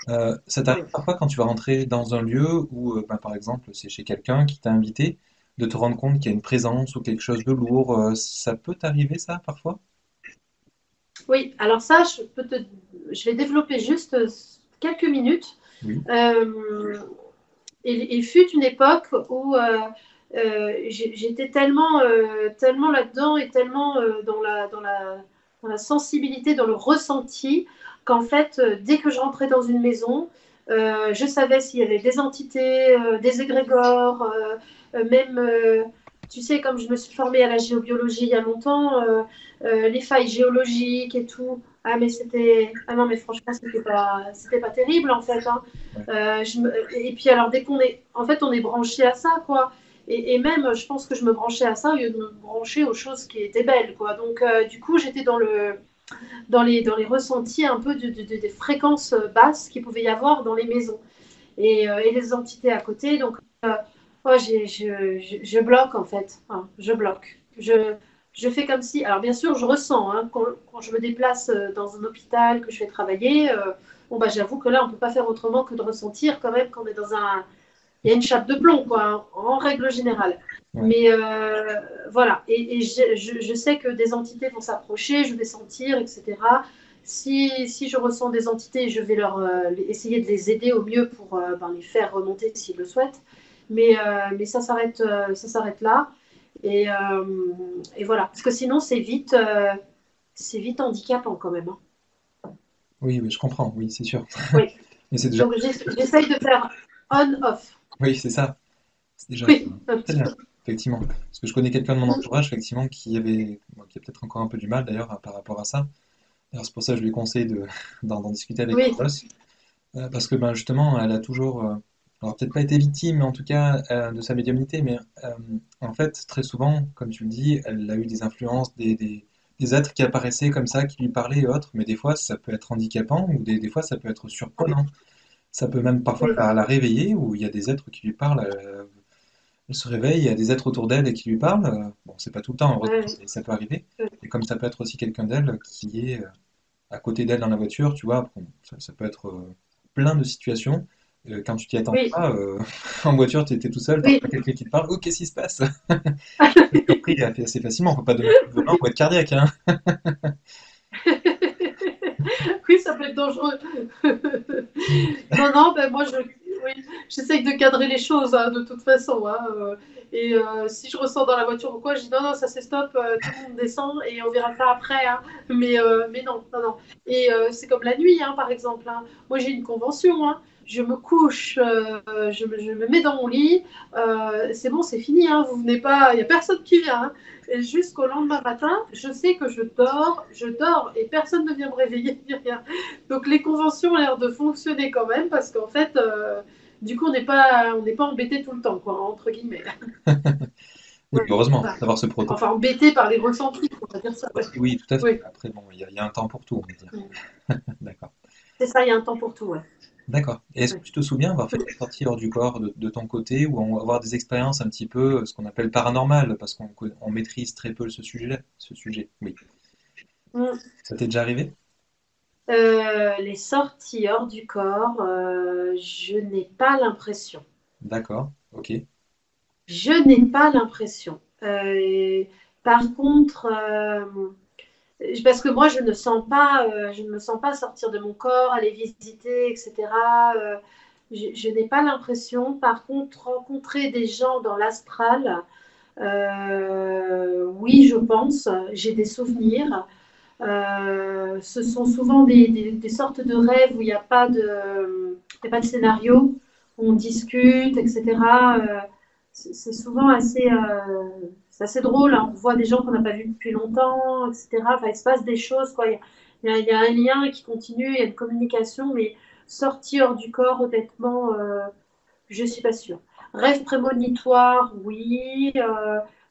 Ça Oui. t'arrive parfois quand tu vas rentrer dans un lieu où, ben, par exemple, c'est chez quelqu'un qui t'a invité, de te rendre compte qu'il y a une présence ou quelque chose de lourd. Ça peut t'arriver ça parfois? Oui, alors ça, je vais développer juste quelques minutes. Oui, Euh, il fut une époque où j'étais tellement là-dedans et tellement dans la sensibilité, dans le ressenti, qu'en fait, dès que je rentrais dans une maison, je savais s'il y avait des entités, des égrégores, même, tu sais, comme je me suis formée à la géobiologie il y a longtemps, les failles géologiques et tout. Ah, mais ah non, mais franchement, c'était pas terrible en fait. Hein. ouais, Et puis alors dès qu'on est, en fait, on est branché à ça, quoi. Et même, je pense que je me branchais à ça au lieu de me brancher aux choses qui étaient belles, quoi. Donc du coup, j'étais dans les ressentis un peu des fréquences basses qu'il pouvait y avoir dans les maisons et les entités à côté. Donc ouais, je bloque en fait. Hein, je bloque. Je fais comme si. Alors bien sûr, je ressens hein, quand je me déplace dans un hôpital, que je vais travailler. Bon bah j'avoue que là, on peut pas faire autrement que de ressentir quand même qu'on est dans un. Il y a une chape de plomb quoi, hein, en règle générale. ouais. Mais voilà. Et je sais que des entités vont s'approcher, je vais sentir, etc. Si je ressens des entités, je vais essayer de les aider au mieux pour ben, les faire remonter s'ils le souhaitent. Mais ça s'arrête là. Et, euh, et voilà. Parce que sinon, c'est vite handicapant quand même. Hein. Oui, oui, je comprends, oui, c'est sûr. Oui. Mais c'est déjà, Donc, j'essaye de faire on-off. oui, c'est ça. C'est déjà Oui. très bien, effectivement. Parce que je connais quelqu'un de mon entourage, effectivement, bon, qui a peut-être encore un peu du mal d'ailleurs par rapport à ça. Alors c'est pour ça que je lui conseille d'en discuter avec Oui. son boss. Parce que ben, justement, elle a toujours, alors peut-être pas été victime, mais en tout cas de sa médiumnité, mais en fait, très souvent, comme tu le dis, elle a eu des influences, des êtres qui apparaissaient comme ça, qui lui parlaient et autres, mais des fois, ça peut être handicapant ou des fois, ça peut être surprenant. Ça peut même parfois Oui. la réveiller, où il y a des êtres qui lui parlent, elle se réveille, il y a des êtres autour d'elle et qui lui parlent. Bon, c'est pas tout le temps, heureusement, Ouais, mais ça peut arriver. ouais. Et comme ça peut être aussi quelqu'un d'elle qui est à côté d'elle dans la voiture, tu vois, bon, ça peut être plein de situations. Quand tu t'y attends Oui. pas, en voiture, tu étais tout seul, Oui. t'entends quelqu'un qui te parle, oh, qu'est-ce qui se passe? T'es surpris assez facilement, faut pas donner un coup de volant ou être cardiaque, hein. Oui, ça peut être dangereux. Non, non, ben moi, oui, j'essaye de cadrer les choses hein, de toute façon. Hein, et si je ressens dans la voiture ou quoi, je dis non, non, ça c'est stop, tout le monde descend et on verra ça après. Hein. Mais non, non, non. Et c'est comme la nuit, hein, par exemple. Hein. Moi, j'ai une convention. Hein. Je me couche, je me mets dans mon lit. C'est bon, c'est fini. Hein, vous venez pas, il n'y a personne qui vient. Hein. Et jusqu'au lendemain matin, je sais que je dors et personne ne vient me réveiller ni rien. Donc les conventions ont l'air de fonctionner quand même parce qu'en fait, du coup, on n'est pas embêté tout le temps, quoi, entre guillemets. Oui, Ouais. heureusement, Enfin, d'avoir ce protocole. enfin, embêté par les ressentis, on va dire ça. Ouais. Oui, tout à fait. Oui, Après, bon, il y a un temps pour tout, on va dire. D'accord. c'est ça, il y a un temps pour tout. Ouais. D'accord. Et est-ce que Ouais. tu te souviens avoir fait des sorties hors du corps de ton côté ou avoir des expériences un petit peu, ce qu'on appelle paranormales, parce on maîtrise très peu ce sujet-là, ce sujet. Oui. Mm. Ça t'est déjà arrivé? Les sorties hors du corps, je n'ai pas l'impression. D'accord. Ok. Je n'ai pas l'impression. Par contre, parce que moi, je ne me sens pas sortir de mon corps, aller visiter, etc. Je n'ai pas l'impression. Par contre, rencontrer des gens dans l'astral, oui, je pense. J'ai des souvenirs. Ce sont souvent des sortes de rêves où il n'y a pas de scénario, où on discute, etc. C'est souvent c'est assez drôle. Hein. On voit des gens qu'on n'a pas vus depuis longtemps, etc. Enfin, il se passe des choses. Quoi. Il y a un lien qui continue, il y a une communication, mais sortie hors du corps, honnêtement, je ne suis pas sûre. Rêve prémonitoire, oui.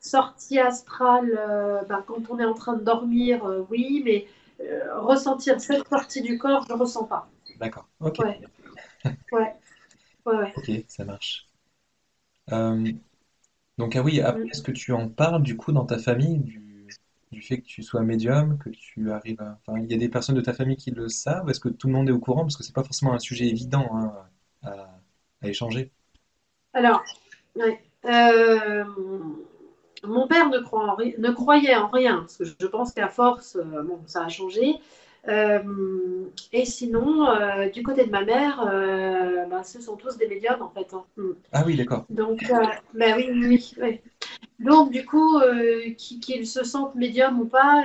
Sortie astrale, ben, quand on est en train de dormir, oui. Mais ressentir cette partie du corps, je ne ressens pas. D'accord. Ok. Ouais, ouais, ouais, ouais. Ok, ça marche. Euh, donc ah oui, après, Mm. est-ce que tu en parles du coup dans ta famille du fait que tu sois médium, que tu arrives à... Enfin, il y a des personnes de ta famille qui le savent? Est-ce que tout le monde est au courant? Parce que c'est pas forcément un sujet évident hein, à échanger. Alors, ouais. Mon père ne croyait en rien, parce que je pense qu'à force, bon, ça a changé. Et sinon, du côté de ma mère, bah, ce sont tous des médiums en fait, hein. Ah oui, d'accord. Donc, bah oui, oui, oui, oui. Donc, du coup, qu'ils se sentent médiums ou pas,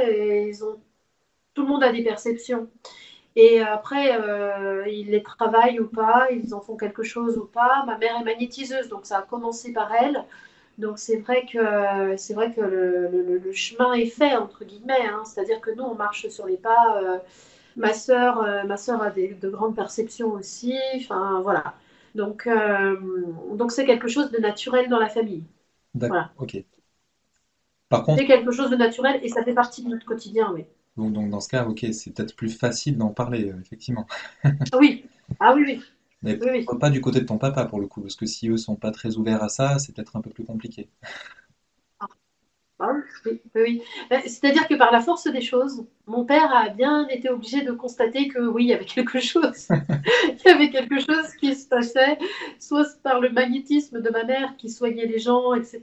tout le monde a des perceptions. Et après, ils les travaillent ou pas, ils en font quelque chose ou pas. Ma mère est magnétiseuse, donc ça a commencé par elle. Donc c'est vrai que le chemin est fait entre guillemets, hein. C'est-à-dire que nous on marche sur les pas. Ma sœur a de grandes perceptions aussi. Enfin voilà. Donc c'est quelque chose de naturel dans la famille. D'accord, Voilà. ok. Par contre, C'est quelque chose de naturel et ça fait partie de notre quotidien, oui. donc dans ce cas, ok, c'est peut-être plus facile d'en parler, effectivement. Oui. Ah oui, oui. Mais Oui, oui. pas du côté de ton papa pour le coup, parce que si eux sont pas très ouverts à ça, c'est peut-être un peu plus compliqué. Ah oui, oui, oui, oui. C'est-à-dire que par la force des choses, mon père a bien été obligé de constater que oui, il y avait quelque chose. Il y avait quelque chose qui se passait, soit par le magnétisme de ma mère qui soignait les gens, etc.,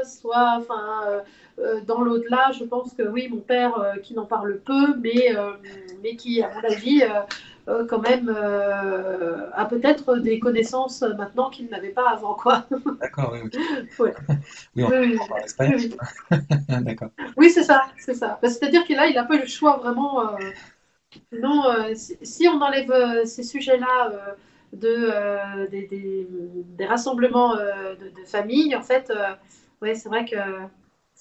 soit enfin, dans l'au-delà, je pense que oui, mon père, qui n'en parle peu, mais qui, à mon avis, quand même, a peut-être des connaissances maintenant qu'il n'avait pas avant, quoi. D'accord, oui, ok. Ouais. Oui, on Oui, oui, apprend par oui, l'expérience. oui. D'accord. Oui, c'est ça, c'est ça. Bah, c'est-à-dire que là, il n'a pas eu le choix vraiment. Non, si on enlève ces sujets-là des rassemblements de famille, en fait, ouais, c'est vrai que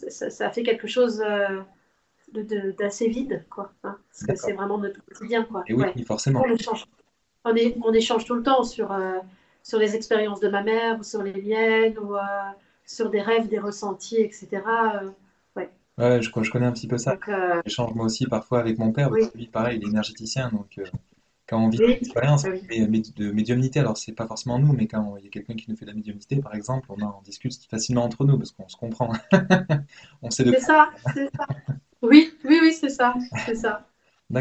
ça fait quelque chose d'assez vide, quoi, hein, parce que c'est D'accord. vraiment notre quotidien, quoi. Et oui, Ouais. oui, On forcément. échange, on échange tout le temps sur les expériences de ma mère ou sur les miennes ou sur des rêves, des ressentis, etc. Ouais. Ouais, je connais un petit peu ça. Donc, J'échange moi aussi parfois avec mon père, parce oui, que lui, pareil, il est énergéticien, donc quand on vit une oui, expérience oui. de médiumnité, alors c'est pas forcément nous, mais quand il y a quelqu'un qui nous fait de la médiumnité, par exemple, on en discute facilement entre nous, parce qu'on se comprend. On sait de C'est quoi. ça, c'est ça. Oui, oui, oui, c'est ça, c'est ça.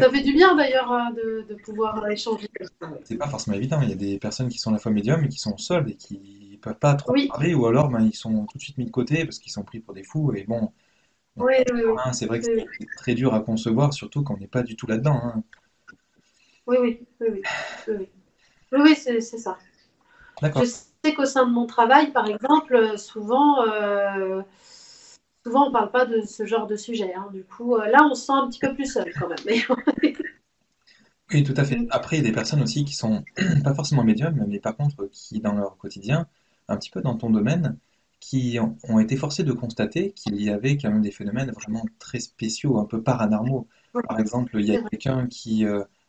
Ça D'accord. fait du bien d'ailleurs hein, de pouvoir échanger comme ça. Ouais. C'est pas forcément évident. Il y a des personnes qui sont à la fois médiums et qui sont seules et qui peuvent pas trop Oui, parler, ou alors ben, ils sont tout de suite mis de côté parce qu'ils sont pris pour des fous. Et bon, oui, oui, oui, hein, c'est vrai que oui, c'est très dur à concevoir, surtout quand on n'est pas du tout là-dedans. Hein. oui, oui, oui, oui, oui, oui. Oui, oui, c'est ça. Je D'accord. sais qu'au sein de mon travail, par exemple, souvent on ne parle pas de ce genre de sujet, hein. Du coup, là, on se sent un petit peu plus seul quand même. Mais... Oui, tout à fait. Après, il y a des personnes aussi qui sont pas forcément médiums, mais par contre, qui dans leur quotidien, un petit peu dans ton domaine, qui ont été forcés de constater qu'il y avait quand même des phénomènes vraiment très spéciaux, un peu paranormaux. Par exemple, il y a c'est vrai. quelqu'un qui,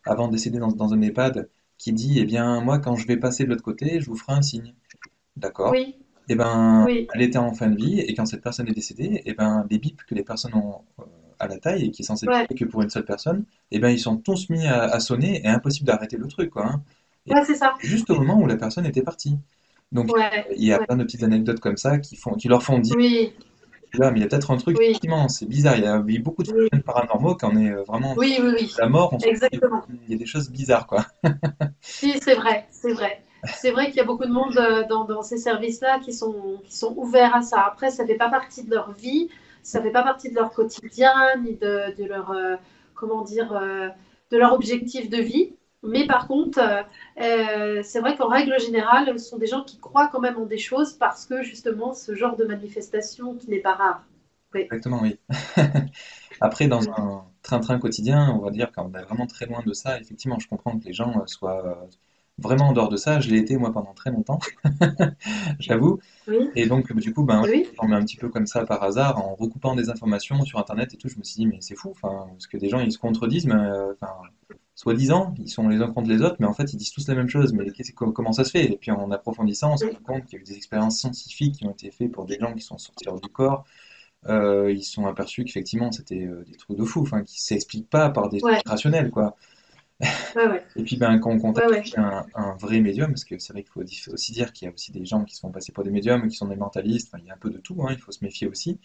avant de décéder dans un EHPAD, qui dit, eh bien, moi, quand je vais passer de l'autre côté, je vous ferai un signe. D'accord. Oui, Eh ben, oui, elle était en fin de vie, et quand cette personne est décédée, eh ben, les bips que les personnes ont à la taille, et qui est censé ouais, être que pour une seule personne, eh ben, ils sont tous mis à sonner, et impossible d'arrêter le truc, quoi. Hein. Et ouais, c'est ça. juste au moment où la personne était partie. Donc, Ouais, il y a ouais, plein de petites anecdotes comme ça qui leur font dire, oui, là, mais il y a peut-être un truc, oui, effectivement, c'est bizarre, il y a eu beaucoup de oui, phénomènes paranormaux, quand on est vraiment oui, oui, oui, la mort, on se dit, exactement. il y a des choses bizarres, quoi. Si, c'est vrai, c'est vrai. C'est vrai qu'il y a beaucoup de monde dans ces services-là qui sont ouverts à ça. Après, ça ne fait pas partie de leur vie, ça ne fait pas partie de leur quotidien, ni de leur, comment dire, de leur objectif de vie. Mais par contre, c'est vrai qu'en règle générale, ce sont des gens qui croient quand même en des choses parce que justement, ce genre de manifestation qui n'est pas rare. Oui, Exactement, oui. Après, dans un train-train quotidien, on va dire qu'on est vraiment très loin de ça. Effectivement, je comprends que les gens soient vraiment en dehors de ça. Je l'ai été moi pendant très longtemps, j'avoue. oui, Et donc, du coup, ben, ouais, je oui, suis tombé un petit peu comme ça par hasard en recoupant des informations sur Internet et tout. Je me suis dit, mais c'est fou, enfin, parce que des gens ils se contredisent, mais enfin, soi-disant, ils sont les uns contre les autres, mais en fait, ils disent tous la même chose. Mais comment ça se fait? Et puis en approfondissant, on se rend compte qu'il y a eu des expériences scientifiques qui ont été faites pour des gens qui sont sortis hors du corps. Ils se sont aperçus qu'effectivement, c'était des trucs de fou, enfin, qui s'expliquent pas par des trucs ouais, rationnels, quoi. ouais, ouais, Et puis, ben, quand on ouais, contacte ouais. un vrai médium, parce que c'est vrai qu'il faut aussi dire qu'il y a aussi des gens qui se font passer pour des médiums, qui sont des mentalistes, enfin, il y a un peu de tout, hein, il faut se méfier aussi.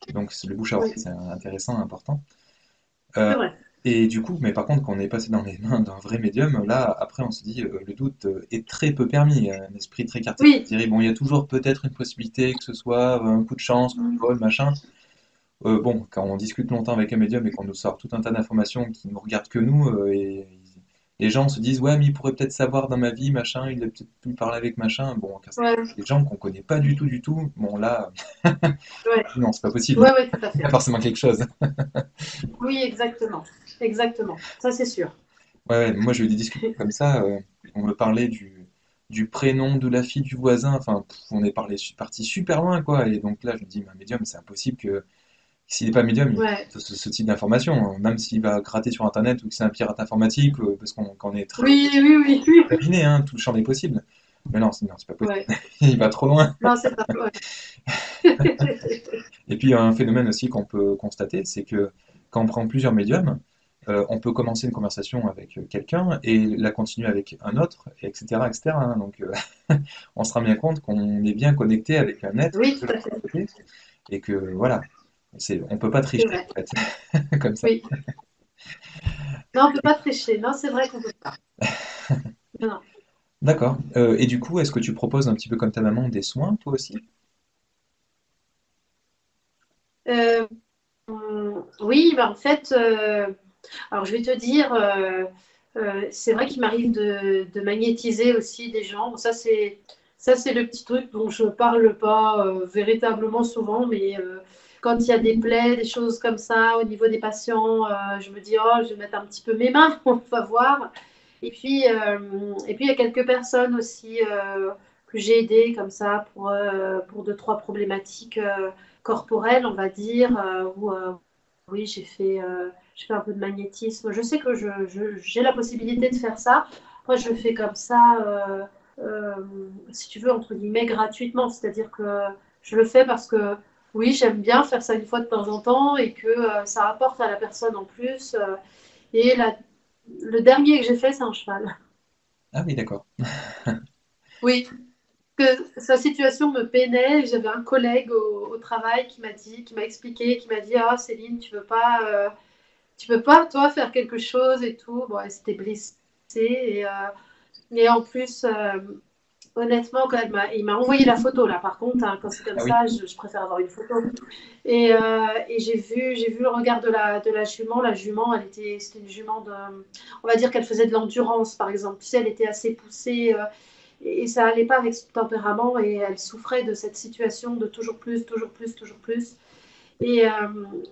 Donc le bouche à oreille, Oui, c'est intéressant, important. c'est Euh, vrai. et du coup, mais par contre, quand on est passé dans les mains d'un vrai médium, là, après, on se dit, le doute est très peu permis. Un esprit très cartésien Oui. dirait, bon, il y a toujours peut-être une possibilité que ce soit un coup de chance, coup de bol, machin. Bon, quand on discute longtemps avec un médium et qu'on nous sort tout un tas d'informations qui ne nous regardent que nous, et les gens se disent, ouais, mais il pourrait peut-être savoir dans ma vie, machin, il a peut-être pu parler avec machin. Bon, quand c'est Ouais, des gens qu'on connaît pas du tout, bon, là, ouais, non, c'est pas possible. ouais, ouais, tout à Il y fait. a forcément quelque chose. Oui, exactement. Exactement. Ça, c'est sûr. Ouais, ouais, moi j'ai eu des discussions comme ça, on me parlait du prénom de la fille du voisin, enfin, on est parti super loin, quoi, et donc là je me dis, mais un médium, c'est impossible que, s'il n'est pas médium, il Ouais. ce type d'information, hein. Même s'il va gratter sur Internet ou que c'est un pirate informatique, parce qu'on est très Oui, oui, oui, oui. imaginé, hein, tout le champ des possibles. Mais non, c'est pas possible, Ouais. il va trop loin. Non, c'est pas. Ouais. Et puis un phénomène aussi qu'on peut constater, c'est que quand on prend plusieurs médiums, on peut commencer une conversation avec quelqu'un et la continuer avec un autre, etc., etc., hein. Donc on se rend bien compte qu'on est bien connecté avec un être Oui, de tout à l'autre fait. côté et que voilà, on peut pas C'est tricher vrai. en fait, comme ça. Oui. Non, on peut pas tricher. Non, c'est vrai qu'on peut pas. Non, non. D'accord. Et du coup, est-ce que tu proposes un petit peu comme ta maman des soins, toi aussi? Euh, oui, bah en fait, alors je vais te dire, c'est vrai qu'il m'arrive de magnétiser aussi des gens. Bon, ça, c'est le petit truc dont je parle pas véritablement souvent, mais quand il y a des plaies, des choses comme ça au niveau des patients, je me dis, oh, je vais mettre un petit peu mes mains, on va voir. Et puis il y a quelques personnes aussi que j'ai aidées comme ça pour deux, trois problématiques corporelles, on va dire, où oui, j'ai fait un peu de magnétisme. Je sais que j'ai la possibilité de faire ça. Moi, je le fais comme ça, euh, si tu veux, entre guillemets, gratuitement. C'est-à-dire que je le fais parce que, oui, j'aime bien faire ça une fois de temps en temps et que ça apporte à la personne en plus. Et le dernier que j'ai fait, c'est un cheval. Ah oui, d'accord. Oui, que sa situation me peinait. J'avais un collègue au travail qui m'a dit, qui m'a expliqué, qui m'a dit, ah Céline, tu peux pas toi faire quelque chose et tout. Bon, elle s'était blessée et en plus, honnêtement, quand il m'a envoyé la photo là. Par contre, hein, quand c'est comme Ah oui. ça, je préfère avoir une photo. Et j'ai vu le regard de la jument. La jument, c'était une jument on va dire qu'elle faisait de l'endurance, par exemple. Tu sais, elle était assez poussée. Et ça allait pas avec son tempérament et elle souffrait de cette situation de toujours plus, toujours plus, toujours plus. Et, euh,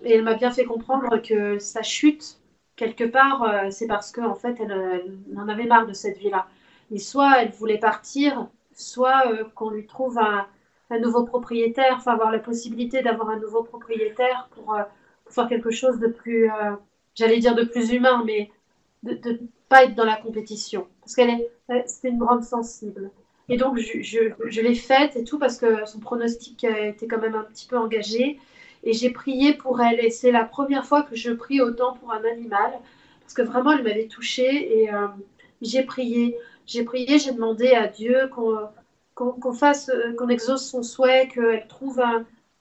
et elle m'a bien fait comprendre que sa chute, quelque part, c'est parce qu'en fait, elle en avait marre de cette vie-là. Et soit elle voulait partir, soit qu'on lui trouve un nouveau propriétaire, enfin avoir la possibilité d'avoir un nouveau propriétaire pour faire quelque chose de plus, j'allais dire de plus humain, mais de ne pas être dans la compétition. Parce c'était une grande sensible. Et donc, je l'ai faite et tout parce que son pronostic était quand même un petit peu engagé. Et j'ai prié pour elle. Et c'est la première fois que je prie autant pour un animal. Parce que vraiment, elle m'avait touchée. Et j'ai prié. J'ai prié, j'ai demandé à Dieu qu'on fasse, qu'on exauce son souhait, qu'elle trouve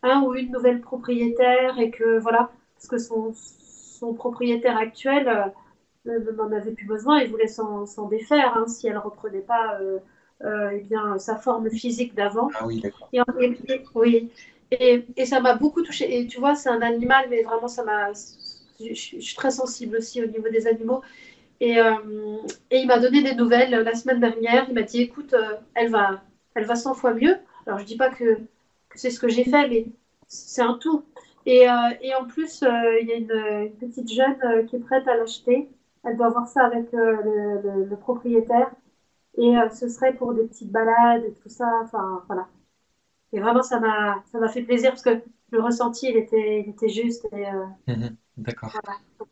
un ou une nouvelle propriétaire. Et que voilà, parce que son propriétaire actuel n'en avait plus besoin, il voulait s'en défaire hein, si elle ne reprenait pas eh bien, sa forme physique d'avant. Ah oui, d'accord. Oui, et ça m'a beaucoup touchée. Et tu vois, c'est un animal, mais vraiment, ça m'a. Je suis très sensible aussi au niveau des animaux. Et, euh, et il m'a donné des nouvelles la semaine dernière. Il m'a dit, écoute, elle va 100 fois mieux. Alors, je dis pas que c'est ce que j'ai fait, mais c'est un tout. Et en plus, il y a une petite jeune qui est prête à l'acheter. Elle doit voir ça avec le propriétaire. Et ce serait pour des petites balades et tout ça. Enfin, voilà. Et vraiment, ça m'a fait plaisir parce que le ressenti, il était juste. Et Mhm. D'accord. voilà. Donc,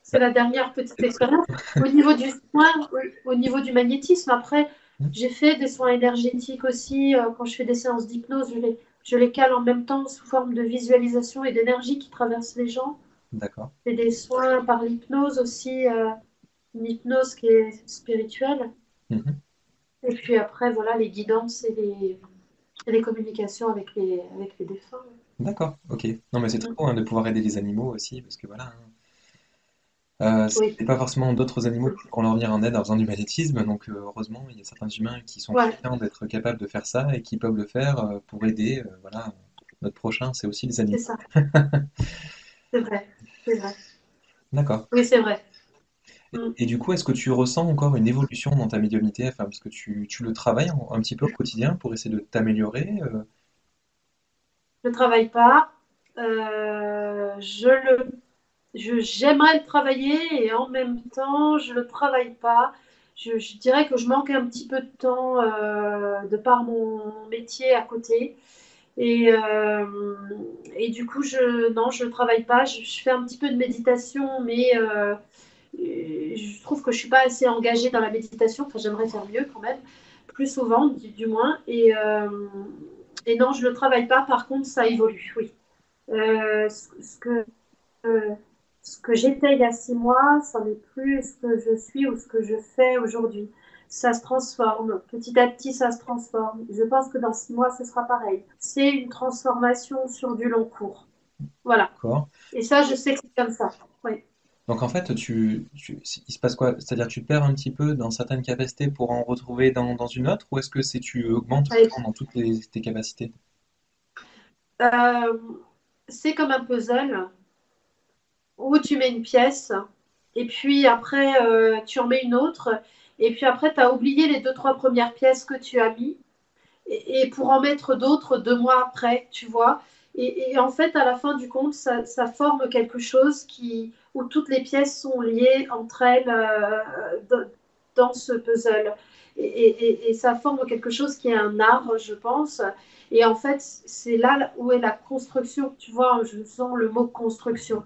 c'est Bah, la dernière petite c'est très expérience. Au niveau du soin, au niveau du magnétisme, après, bien. j'ai fait des soins énergétiques aussi. Quand je fais des séances d'hypnose, je les cale en même temps sous forme de visualisation et d'énergie qui traverse les gens. D'accord. Je fais des soins par l'hypnose aussi, une hypnose qui est spirituelle. Mhm. Et puis après, voilà, les guidances et les communications avec les défunts. D'accord, ok. Non, mais c'est trop Mm. beau hein, de pouvoir aider les animaux aussi, parce que voilà, hein, Oui, c'est pas forcément d'autres animaux qui vont leur venir en aide en faisant du magnétisme, donc heureusement, il y a certains humains qui sont ouais, conscients d'être capables de faire ça et qui peuvent le faire pour aider, voilà, notre prochain, c'est aussi les c'est animaux. ça, c'est vrai, c'est vrai. D'accord. Oui, c'est vrai. Mm. Et du coup, est-ce que tu ressens encore une évolution dans ta médiumnité, enfin, parce que tu le travailles un petit peu au quotidien pour essayer de t'améliorer Je ne travaille pas. J'aimerais le travailler et en même temps, je ne le travaille pas. Je dirais que je manque un petit peu de temps de par mon métier à côté. Et, euh, et du coup, non, je ne travaille pas. Je fais un petit peu de méditation, mais je trouve que je ne suis pas assez engagée dans la méditation. Enfin, j'aimerais faire mieux quand même, plus souvent, du moins. Et non, je ne le travaille pas. Par contre, ça évolue, oui. Euh, ce, ce que euh, ce que j'étais il y a 6 mois, ça n'est plus ce que je suis ou ce que je fais aujourd'hui. Ça se transforme, petit à petit ça se transforme. Je pense que dans 6 mois ce sera pareil. C'est une transformation sur du long cours. Voilà. encore. Et ça, je sais que c'est comme ça. Oui. Donc en fait, il se passe quoi? C'est-à-dire tu perds un petit peu dans certaines capacités pour en retrouver dans une autre, ou est-ce que c'est tu augmentes Allez. vraiment dans toutes tes capacités? Euh, c'est comme un puzzle où tu mets une pièce et puis après tu en mets une autre et puis après tu as oublié les deux, trois premières pièces que tu as mis et pour en mettre d'autres 2 mois après, tu vois. Et en fait, à la fin du compte, ça forme quelque chose où toutes les pièces sont liées entre elles dans ce puzzle. Et ça forme quelque chose qui est un art, je pense. Et en fait, c'est là où est la construction. Tu vois, je sens le mot construction.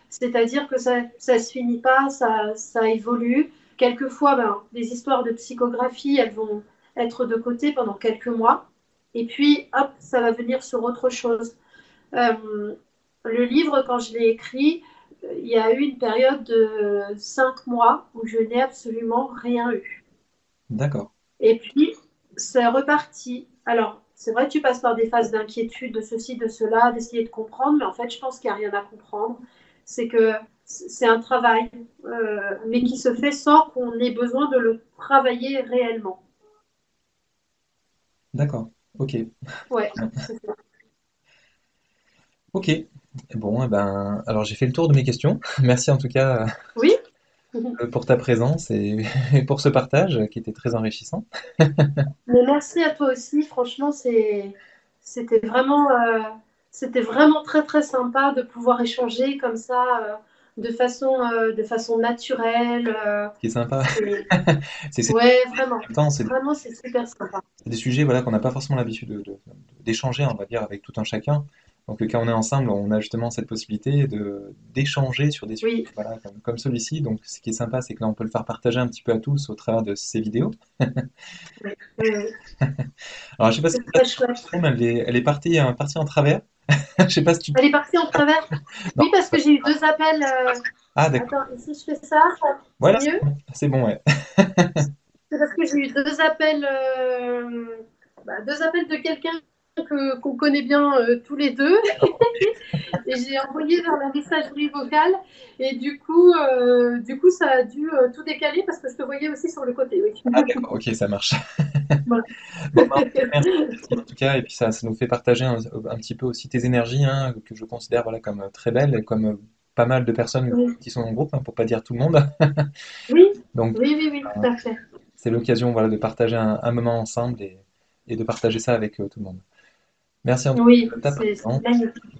C'est-à-dire que ça ne se finit pas, ça évolue. Quelquefois, ben, les histoires de psychographie, elles vont être de côté pendant quelques mois. Et puis, hop, ça va venir sur autre chose. Euh, le livre, quand je l'ai écrit, il y a eu une période de 5 mois où je n'ai absolument rien eu. D'accord. Et puis, c'est reparti. Alors, c'est vrai que tu passes par des phases d'inquiétude, de ceci, de cela, d'essayer de comprendre, mais en fait, je pense qu'il n'y a rien à comprendre. C'est que c'est un travail, mais qui se fait sans qu'on ait besoin de le travailler réellement. D'accord. Ok. Ouais. Ok. Bon, eh ben, alors j'ai fait le tour de mes questions. Merci en tout cas Oui. pour ta présence et, et pour ce partage qui était très enrichissant. Mais merci à toi aussi. Franchement, c'était vraiment, c'était vraiment très très sympa de pouvoir échanger comme ça, de façon naturelle. Ce qui est sympa, C'est, c'est ouais, vraiment, en même temps, vraiment, c'est super sympa. c'est des sujets voilà, qu'on n'a pas forcément l'habitude d'échanger, on va dire, avec tout un chacun. Donc quand on est ensemble, on a justement cette possibilité d'échanger sur des sujets Oui. voilà, comme celui-ci. Donc ce qui est sympa, c'est que là, on peut le faire partager un petit peu à tous au travers de ces vidéos. Oui, oui, oui. Alors je sais pas si C'est très chouette. elle est partie en travers. Je sais pas si tu... Elle est partie en travers. Non. Oui, parce que j'ai eu 2 appels. Ah d'accord. Attends, et si je fais ça, c'est Voilà, mieux? c'est bon, ouais. C'est parce que j'ai eu 2 appels, 2 appels de quelqu'un qu'on connaît bien tous les deux. Et j'ai envoyé vers la messagerie vocale. Et du coup ça a dû tout décaler parce que je te voyais aussi sur le côté. Oui. Ah d'accord, ok, ça marche. Voilà. Bon, bah, merci en tout cas, et puis ça nous fait partager un petit peu aussi tes énergies, hein, que je considère voilà, comme très belles, et comme pas mal de personnes Oui, qui sont dans le groupe, hein, pour pas dire tout le monde. oui, Donc oui, oui, oui, tout à fait. c'est l'occasion voilà, de partager un moment ensemble et de partager ça avec tout le monde. Merci en tout Oui, cas c'est magnifique.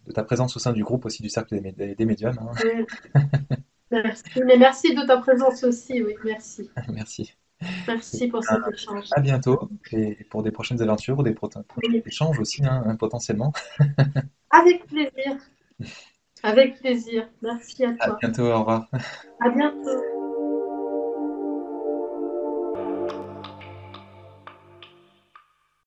de ta présence au sein du groupe aussi du cercle des médiums, hein. Oui, merci. Mais merci de ta présence aussi. Oui, merci. Merci. Merci pour cet échange. À bientôt et pour des prochaines aventures ou des prochains Oui, échanges aussi, hein, potentiellement. avec plaisir. Avec plaisir. Merci à À toi. bientôt, au revoir. À bientôt.